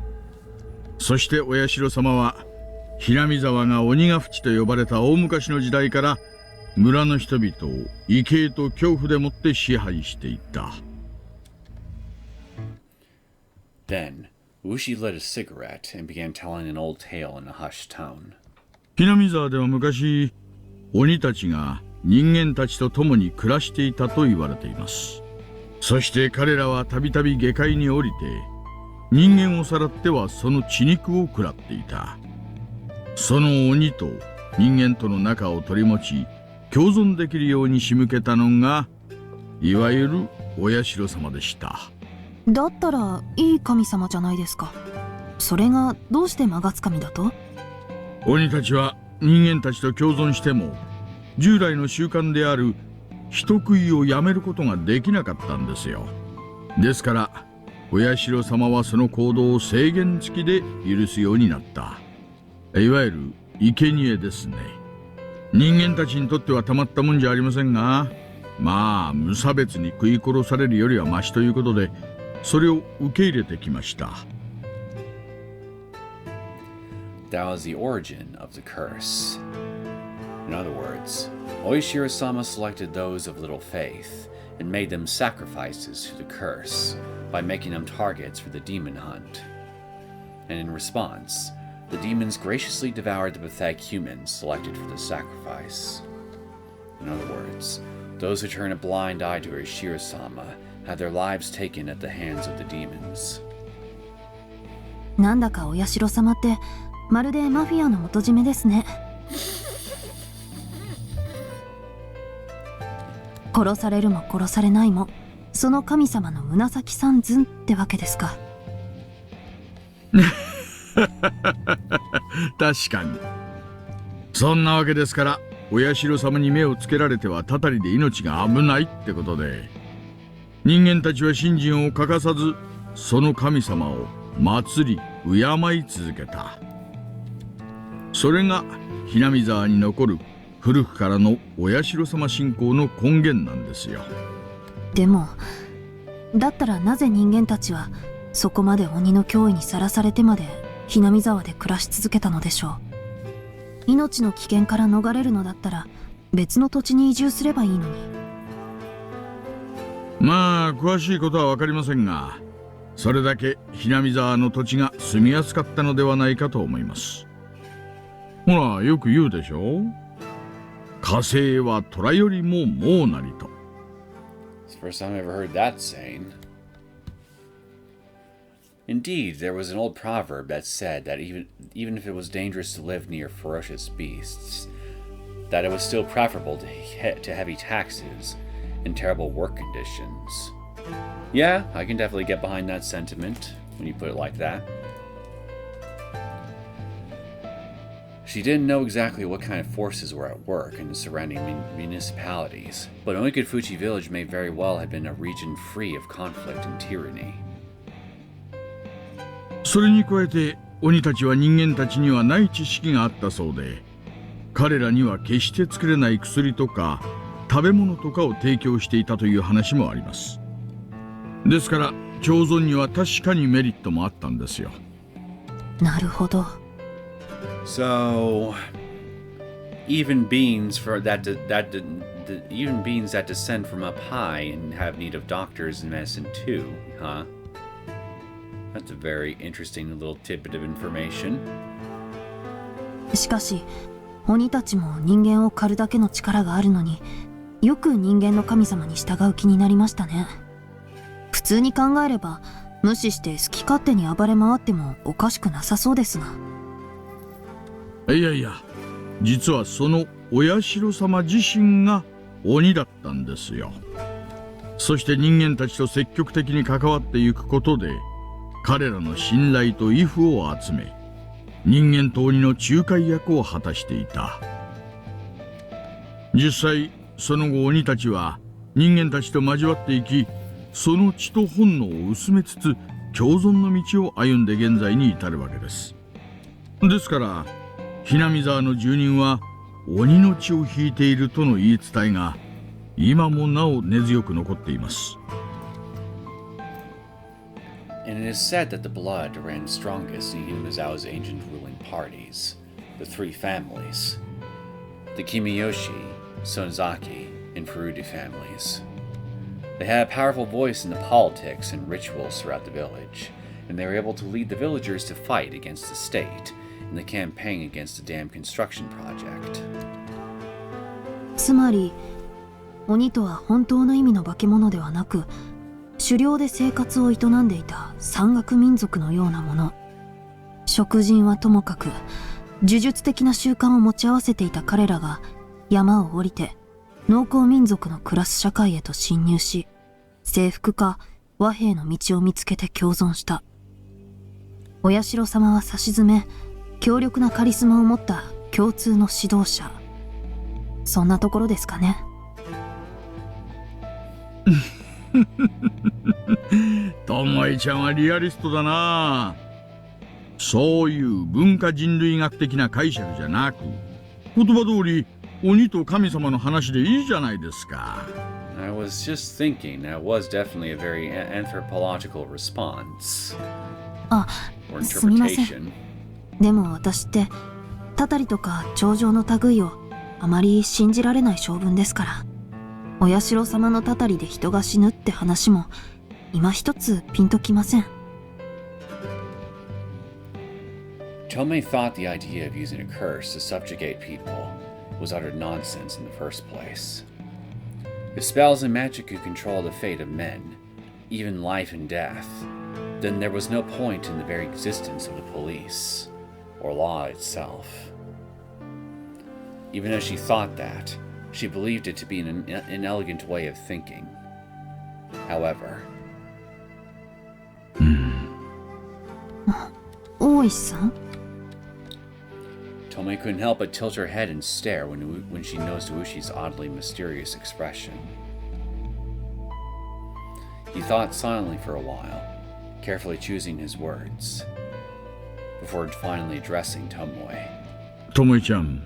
そしてお社様は平見沢が鬼ヶ淵と呼ばれた大昔の時代から村の人々を畏敬と恐怖でもって支配していった。Then, Ooshi lit a cigarette and began telling an old tale in a hushed tone. 平見沢では昔、鬼たちが人間たちと共に暮らしていたと言われています。そして彼らはたびたび下界に降りて人間をさらってはその血肉を食らっていた。その鬼と人間との仲を取り持ち共存できるように仕向けたのがいわゆるお社様でした。だったらいい神様じゃないですか。それがどうして魔がつかみだと？鬼たちは人間たちと共存しても従来の習慣である人食いをやめることができなかったんですよ。ですからお社様はその行動を制限付きで許すようになった。いわゆる生贄ですね。人間たちにとってはたまったもんじゃありませんが、まあ無差別に食い殺されるよりはマシということでそれを受け入れてきました。That was the origin of the curse. In other words, Oishiro-sama selected those of little faith and made them sacrifices to the curse by making them targets for the demon hunt. And in response, the demons graciously devoured the pathetic humans selected for the sacrifice. In other words, those who turn a blind eye to Oishiro-sama had their lives taken at the hands of the demons. なんだかお社様ってまるでマフィアの元締めですね。殺されるも殺されないもその神様の紫三寸ってわけですか。確かにそんなわけですから、お社様に目をつけられてはたたりで命が危ないってことで、人間たちは信心を欠かさずその神様を祭り敬い続けた。それが平見沢に残る古くからのお社様信仰の根源なんですよ。でもだったらなぜ人間たちはそこまで鬼の脅威にさらされてまでひなみ沢で暮らし続けたのでしょう。命の危険から逃れるのだったら別の土地に移住すればいいのに。まあ詳しいことは分かりませんが、それだけひなみ沢の土地が住みやすかったのではないかと思います。ほらよく言うでしょ、火星は虎よりも猛なりと。It's the first time I ever heard that saying. Indeed, there was an old proverb that said that even if it was dangerous to live near ferocious beasts, that it was still preferable to heavy taxes and terrible work conditions. Yeah, I can definitely get behind that sentiment when you put it like that. She didn't know exactly what kind of forces were at work in the surrounding municipalities, but Onikafuchi village may very well have been a region free of conflict and tyranny. それに加えて鬼たちは人間たちにはない知識があったそうで、彼らには決して作れない薬とか食べ物とかを提供していたという話もあります。ですから共存には確かにメリットもあったんですよ。なるほど。So, even beings even beings that descend from up high and have need of doctors and medicine too, huh? That's a very interesting little tidbit of information. しかし、鬼たちも人間を狩るだけの力があるのに、よく人間の神様に従う気になりましたね。普通に考えれば、無視して好き勝手に暴れ回ってもおかしくなさそうですが。いやいや、実はそのお社様自身が鬼だったんですよ。そして人間たちと積極的に関わっていくことで、彼らの信頼と畏怖を集め、人間と鬼の仲介役を果たしていた。実際その後鬼たちは人間たちと交わっていき、その血と本能を薄めつつ共存の道を歩んで現在に至るわけです。ですからひなみ沢の住人は鬼の血を引いているとの言い伝えが今もなお根強く残っています。And it is said that the blood ran strongest in Higurashi ancient ruling parties, the three families, the Kimiyoshi, Sonozaki, and Furude families. They had a powerful voice in the politics and rituals throughout the village, and they were able to lead the villagers to fight against the state in the campaign against the dam construction project. つまり、鬼とは本当の意味の化け物ではなく、狩猟で生活を営んでいた山岳民族のようなもの。食人はともかく、呪術的な習慣を持ち合わせていた彼らが山を降りて農耕民族の暮らす社会へと侵入し、征服か和平の道を見つけて共存した。お社様は差し詰め、強力なカリスマを持った共通の指導者。そんなところですかね。ともえちゃんはリアリストだな。そういう文化人類学的な解釈じゃなく、言葉通り鬼と神様の話でいいじゃないですか。I was just thinking that was definitely a very anthropological response. あ、or すみません。 interpretation. でも私ってたたりとか頂上の類をあまり信じられない性分ですから、お社様のたたりで人が死ぬって話も今一つピンときません。Tomoe thought the idea of using a curse to subjugate people was utter nonsense in the first place. If spells and magic could control the fate of men, even life and death, then there was no point in the very existence of the police, or law itself. Even as she thought that, she believed it to be an inelegant way of thinking. However, 大石さん、 Tomoe couldn't help but tilt her head and stare when she noticed Ooshi's oddly mysterious expression. He thought silently for a while, carefully choosing his words, before finally addressing Tomoe. ともえちゃん、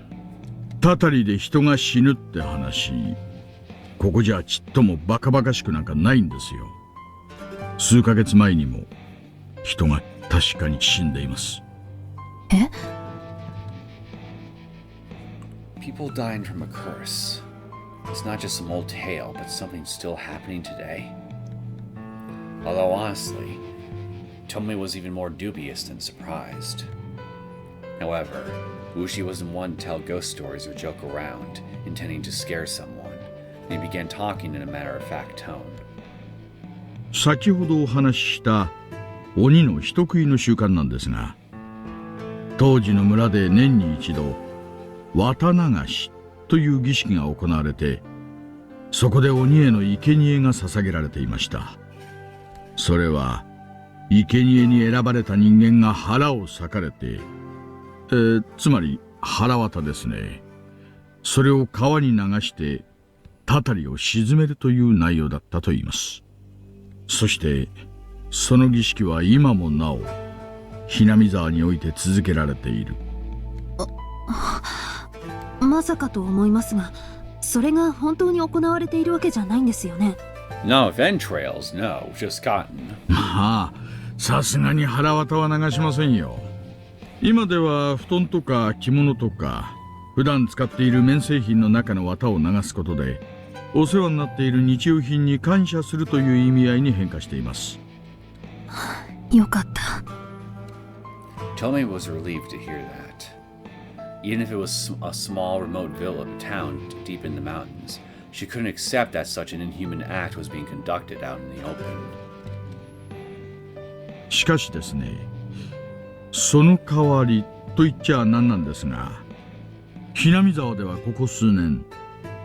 たたりで人が死ぬって話、ここじゃちっともバカバカしくなんかないんですよ。数ヶ月前にも人が確かに死んでいます。え？ People dying from a curse. It's not just some old tale, but something still happening today. Although honestly, Tomoe was even more dubious than surprised. However, Ooshi wasn't one to tell ghost stories or joke around, intending to scare someone, and he began talking in a matter-of-fact tone. 先ほどお話しした鬼の人食いの習慣なんですが、当時の村で年に一度綿流しという儀式が行われて、そこで鬼への生贄が捧げられていました。それは生贄に選ばれた人間が腹を裂かれて、つまり腹綿ですね。それを川に流してたたりを沈めるという内容だったといいます。そしてその儀式は今もなおひなみ沢において続けられている。まさかと思いますが、それが本当に行われているわけじゃないんですよね。 No, entrails, no, just cotton. ああ、さすがに腹渡は流しませんよ。今では布団とか着物とか普段使っている綿製品の中の綿を流すことでお世話になっている日用品に感謝するという意味合いに変化しています。よかった。Tomoe was relieved to hear that. Even if it was a small remote town deep in the mountains, she couldn't accept that such an inhuman act was being conducted out in the open. しかしですね、その代わりと言っちゃなんなんですが、ひなみ沢ではここ数年、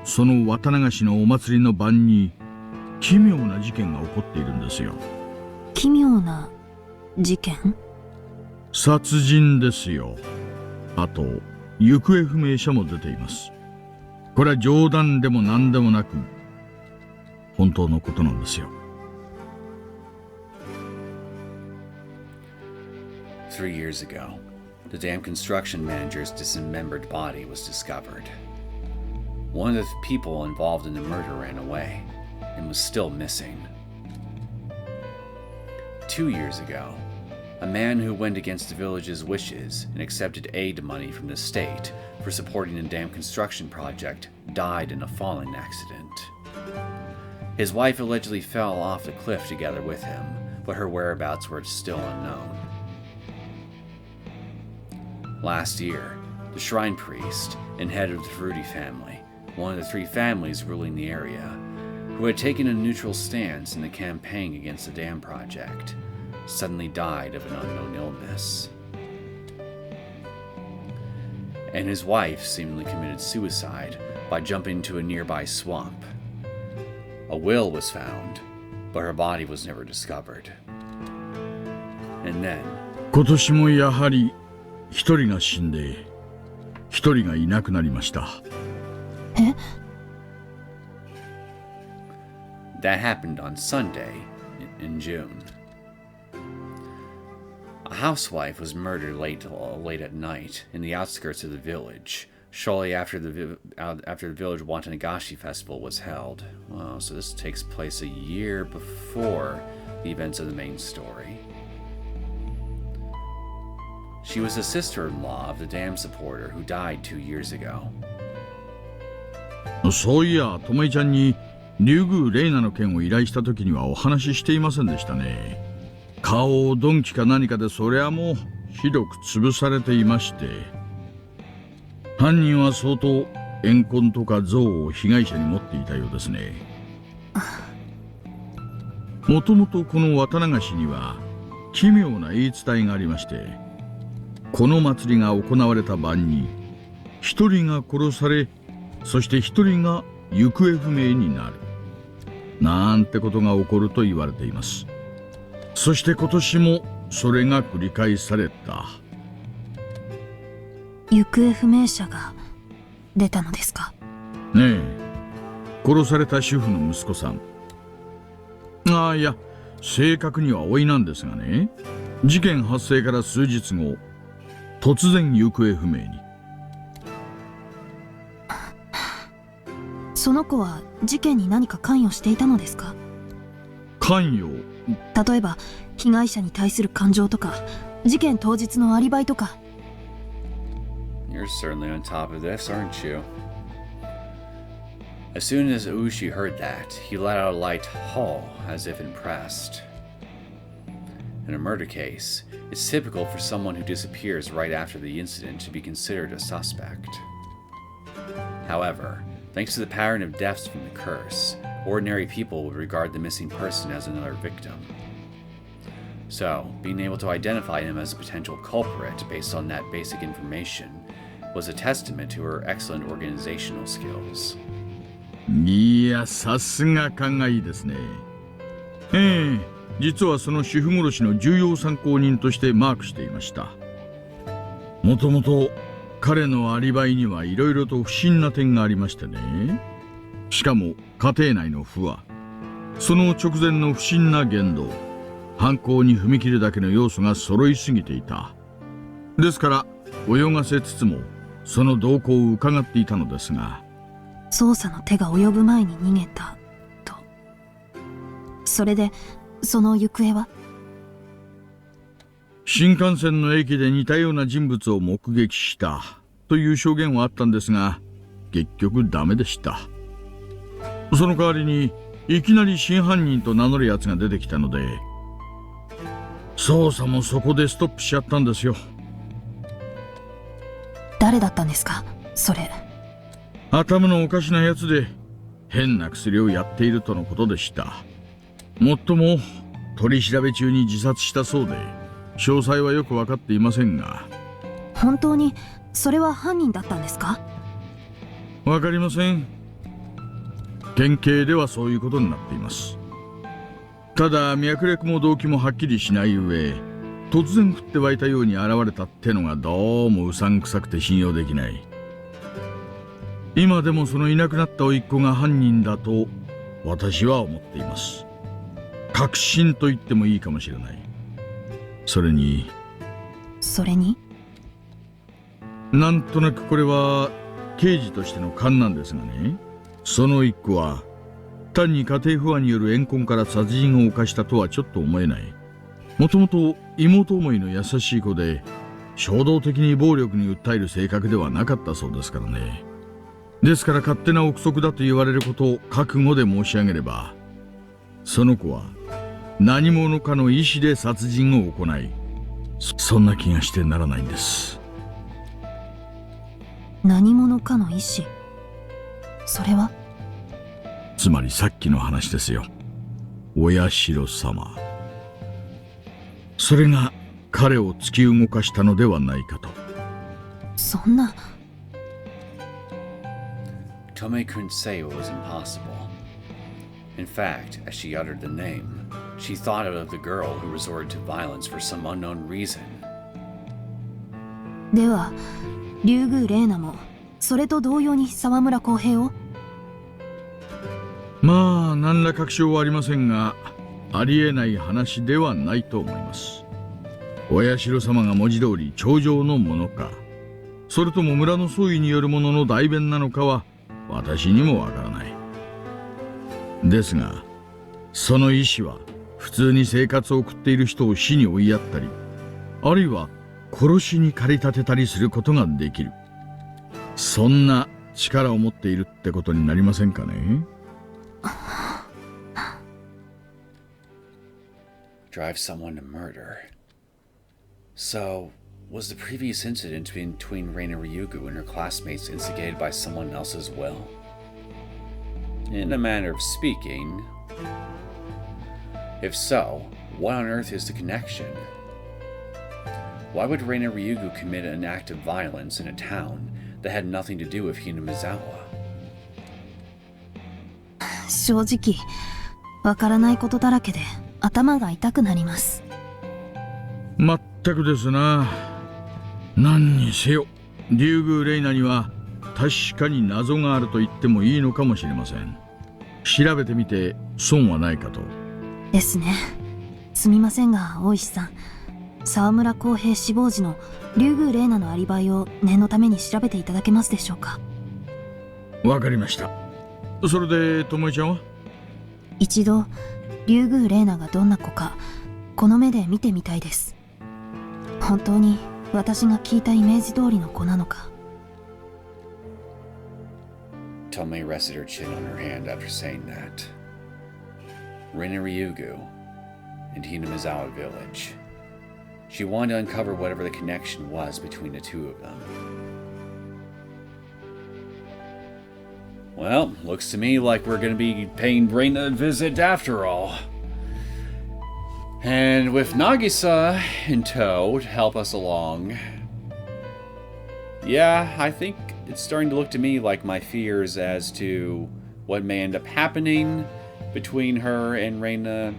その綿流しのお祭りの晩に奇妙な事件が起こっているんですよ。奇妙な事件？殺人ですよ。あと行方不明者も出ています。これは冗談でも何でもなく本当のことなんですよ。3 years ago, the dam construction manager's dismembered body was discovered. One of the people involved in the murder ran away and was still missing. 2 years ago, a man who went against the village's wishes and accepted aid money from the state for supporting a dam construction project died in a falling accident. His wife allegedly fell off the cliff together with him, but her whereabouts were still unknown. Last year, the shrine priest and head of the Fruity family, one of the 3 families ruling the area, who had taken a neutral stance in the campaign against the dam project, suddenly died of an unknown illness. And his wife seemingly committed suicide by jumping into a nearby swamp. A will was found, but her body was never discovered. And then, 今年もやはり一人が死んで一人がいなくなりました。え？ That happened on Sunday in June. A housewife was murdered late at night in the outskirts of the village, shortly after the village Watanagashi festival was held. Well, so this takes place a year before the events of the main story. She was the sister-in-law of the dam supporter who died 2 years ago. そういや、ともえちゃんに竜宮レイナの件を依頼した時にはお話ししていませんでしたね。顔を鈍器か何かでそりゃもうひどく潰されていまして、犯人は相当怨恨とか憎悪を被害者に持っていたようですね。もともとこの綿流しには奇妙な言い伝えがありまして、この祭りが行われた晩に一人が殺され、そして一人が行方不明になるなんてことが起こると言われています。そして今年もそれが繰り返された。行方不明者が出たのですか？ねえ、殺された主婦の息子さん。ああ、いや、正確には甥なんですがね、事件発生から数日後、突然行方不明に。その子は事件に何か関与していたのですか？関与？例えば被害者に対する感情とか、事件当日のアリバイとか。 You're certainly on top of this, aren't you? As soon as Ooshi heard that, he let out a light haw as if impressed. In a murder case, it's typical for someone who disappears right after the incident to be considered a suspect. However, thanks to the pattern of deaths from the curse, ordinary people would regard the missing person as another victim. So, being able to identify him as a potential culprit based on that basic information was a testament to her excellent organizational skills. いや、さすが勘がいいですね。実はその主婦殺しの重要参考人としてマークしていました。もともと彼のアリバイにはいろいろと不審な点がありましてね。しかも家庭内の不和、その直前の不審な言動、犯行に踏み切るだけの要素が揃いすぎていた。ですから泳がせつつもその動向を伺っていたのですが、捜査の手が及ぶ前に逃げたと。それでその行方は？新幹線の駅で似たような人物を目撃したという証言はあったんですが、結局ダメでした。その代わりにいきなり真犯人と名乗るやつが出てきたので、捜査もそこでストップしちゃったんですよ。誰だったんですか、それ。頭のおかしなやつで変な薬をやっているとのことでした。もっとも取り調べ中に自殺したそうで、詳細はよく分かっていませんが。本当にそれは犯人だったんですか？わかりません。県警ではそういうことになっています。ただ脈絡も動機もはっきりしない上、突然降って湧いたように現れたってのがどうもうさんくさくて信用できない。今でもそのいなくなった甥っ子が犯人だと私は思っています。確信と言ってもいいかもしれない。それになんとなくこれは刑事としての勘なんですがね、その一個は単に家庭不和による怨恨から殺人を犯したとはちょっと思えない。もともと妹思いの優しい子で、衝動的に暴力に訴える性格ではなかったそうですからね。ですから勝手な憶測だと言われることを覚悟で申し上げれば、その子は何者かの意思で殺人を行い、そんな気がしてならないんです。何者かの意思、それはつまりさっきの話ですよ。お社様。それが彼を突き動かしたのではないかと。そんな。Tomoe couldn't say it was impossible. In fact, as she uttered the name, she thought of the girl who resorted to violence for some unknown reason. では竜宮玲奈もそれと同様に沢村康平を？まあ何ら確証はありませんが、ありえない話ではないと思います。お社様が文字通り頂上のものか、それとも村の総意によるものの代弁なのかは私にもわからない。ですがその意志は普通に生活を送っている人を死に追いやったり、あるいは殺しに駆り立てたりすることができる。そんな力を持っているってことになりませんかね。Drive someone to murder. So, was the previous incident between Reina Ryugu and her classmates instigated by someone else as well? In a manner of speaking. If so, what on earth is the connection? Why would Reina Ryugu commit an act of violence in a town that had nothing to do with Hinamizawa? 正直わからないことだらけで頭が痛くなります。まったくですな。何にせよ竜宮玲奈には確かに謎があると言ってもいいのかもしれません。調べてみて損はないかと。ですね。すみませんが大石さん、沢村康平死亡時の竜宮玲奈のアリバイを念のために調べていただけますでしょうか。わかりました。それで巴ちゃんは？一度竜宮玲奈がどんな子かこの目で見てみたいです。本当に私が聞いたイメージ通りの子なのか。Tomoe rested her chin on her hand after saying that. Reina Ryugu and Hinamizawa village. She wanted to uncover whatever the connection was between the two of them. Well, looks to me like we're going to be paying Reina a visit after all. And with Nagisa in tow to help us along. Yeah, I think it's starting to look to me like my fears as to what may end up happening between her and Reina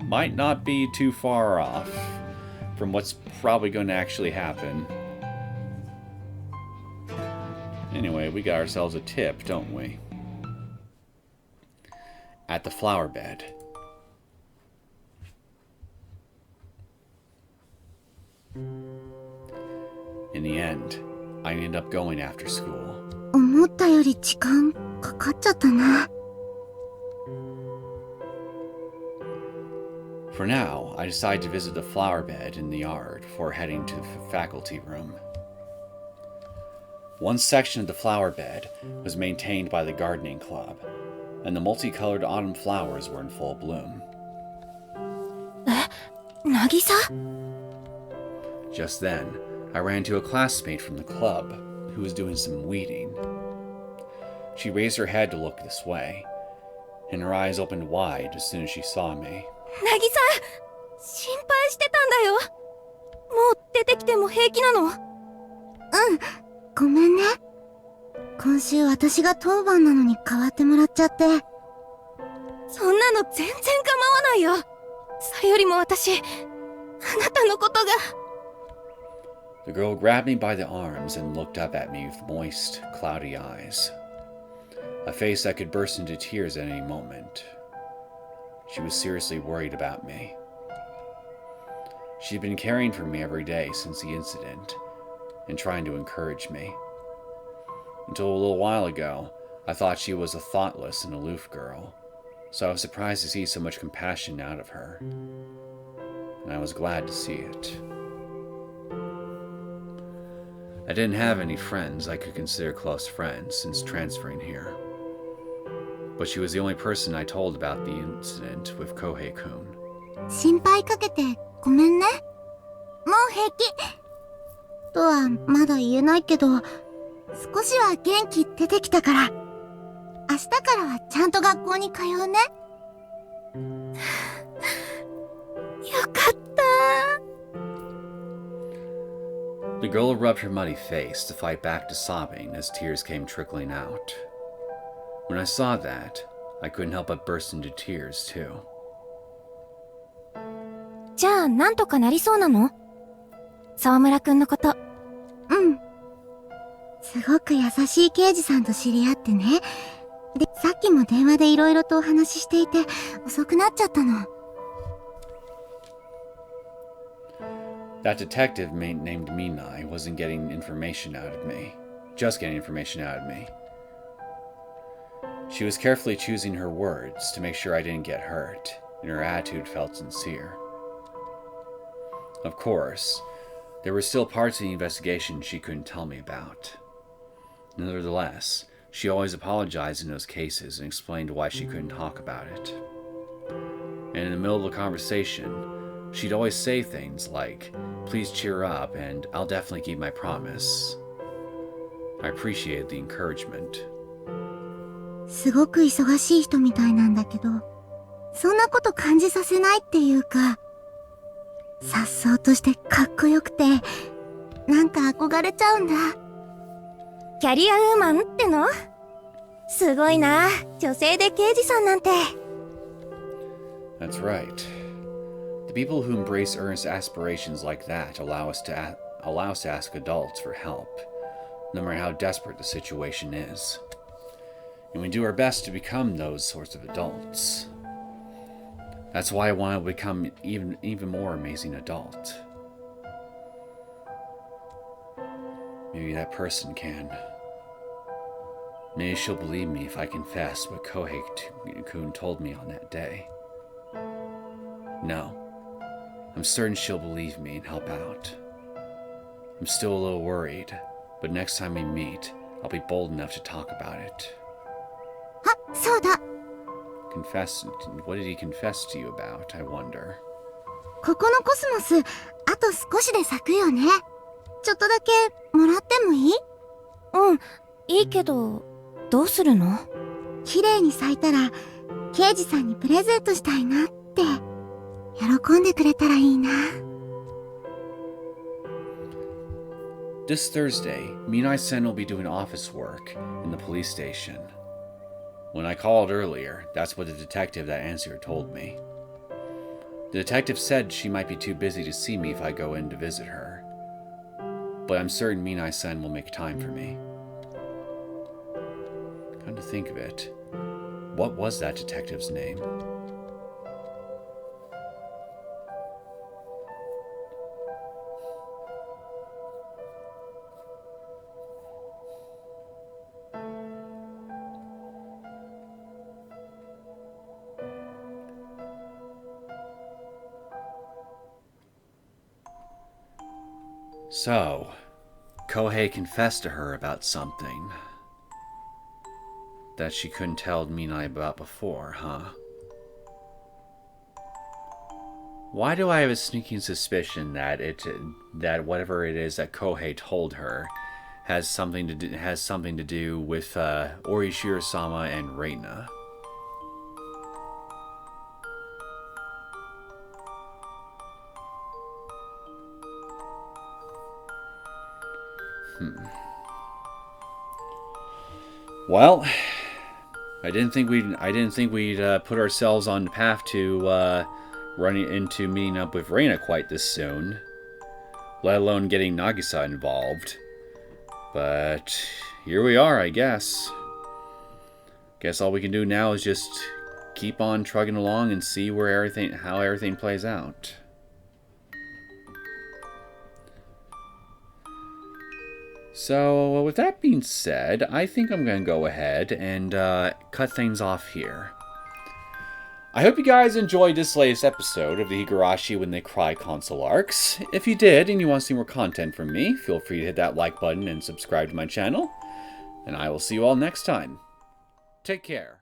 might not be too far off from what's probably going to actually happen. Anyway, we got ourselves a tip, don't we? At the flower bed. In the end, I ended up going after school. 思ったより時間かかっちゃったな。For now, I decided to visit the flower bed in the yard before heading to the faculty room. One section of the flower bed was maintained by the gardening club, and the multicolored autumn flowers were in full bloom. Nagisa? Just then, I ran into a classmate from the club who was doing some weeding. She raised her head to look this way, and her eyes opened wide as soon as she saw me. Nagisa! 心配してたんだよ。もう出てきても平気なの？ごめんね。今週私が当番なのに代わってもらっちゃって。そんなの全然構わないよ。それよりも私、あなたのことが。The girl grabbed me by the arms and looked up at me with moist, cloudy eyes. A face that could burst into tears at any moment. She was seriously worried about me. She'd been caring for me every day since the incident, and trying to encourage me. Until a little while ago, I thought she was a thoughtless and aloof girl, so I was surprised to see so much compassion out of her. And I was glad to see it. I didn't have any friends I could consider close friends since transferring here. But she was the only person I told about the incident with Kouhei-kun. 心配かけてごめんね。もう平気。とはまだ言えないけど、少しは元気出てきたから。明日からはちゃんと学校に通うね。よかった。The girl rubbed her muddy face to fight back to sobbing as tears came trickling out. When I saw that, I couldn't help but burst into tears too. じゃあ、なんとかなりそうなの？沢村くんのこと。すごく優しい刑事さんと知り合ってね。で、さっきも電話で色々とお話ししていて、遅くなっちゃったの。That detective named Minai wasn't getting information out of me. Just getting information out of me. She was carefully choosing her words to make sure I didn't get hurt, and her attitude felt sincere. Of course, there were still parts of the investigation she couldn't tell me about. Nevertheless, she always apologized in those cases and explained why she couldn't talk about it. And in the middle of a conversation, she'd always say things like, "Please cheer up," and "I'll definitely keep my promise." I appreciated the encouragement. すごく忙しい人みたいなんだけど、そんなこと感じさせないっていうか、颯爽としてかっこよくて、なんか憧れちゃうんだ。キャリアウーマンっての？すごいな、女性で刑事さんなんて。That's right. The people who embrace earnest aspirations like that allow us to ask adults for help, no matter how desperate the situation is. And we do our best to become those sorts of adults. That's why I want to become even more amazing adult. Maybe that person can. Maybe she'll believe me if I confess what Kouhei-kun told me on that day. No, I'm certain she'll believe me and help out. I'm still a little worried, but next time we meet, I'll be bold enough to talk about it. あ、そうだ。Confess? What did he confess to you about, I wonder? ここのコスモス、あと少しで咲くよね。ちょっとだけもらってもいい？いいけど、どうするの？綺麗に咲いたら、刑事さんにプレゼントしたいなって。喜んでくれたらいいな。This Thursday, Minai-sen will be doing office work in the police station. When I called earlier, that's what the detective that answered told me. The detective said she might be too busy to see me if I go in to visit her. But I'm certain Minai-sen will make time for me. Come to think of it, what was that detective's name? So, Kouhei confessed to her about something that she couldn't tell Minai about before, huh? Why do I have a sneaking suspicion that that whatever it is that Kouhei told her has something to do with Orishiro-sama and Reina? Well, I didn't think we'd put ourselves on the path to running into meeting up with Reina quite this soon, let alone getting Nagisa involved. But here we are, I guess. Guess all we can do now is just keep on trugging along and see how everything plays out. So, with that being said, I think I'm going to go ahead and cut things off here. I hope you guys enjoyed this latest episode of the Higurashi When They Cry console arcs. If you did and you want to see more content from me, feel free to hit that like button and subscribe to my channel. And I will see you all next time. Take care.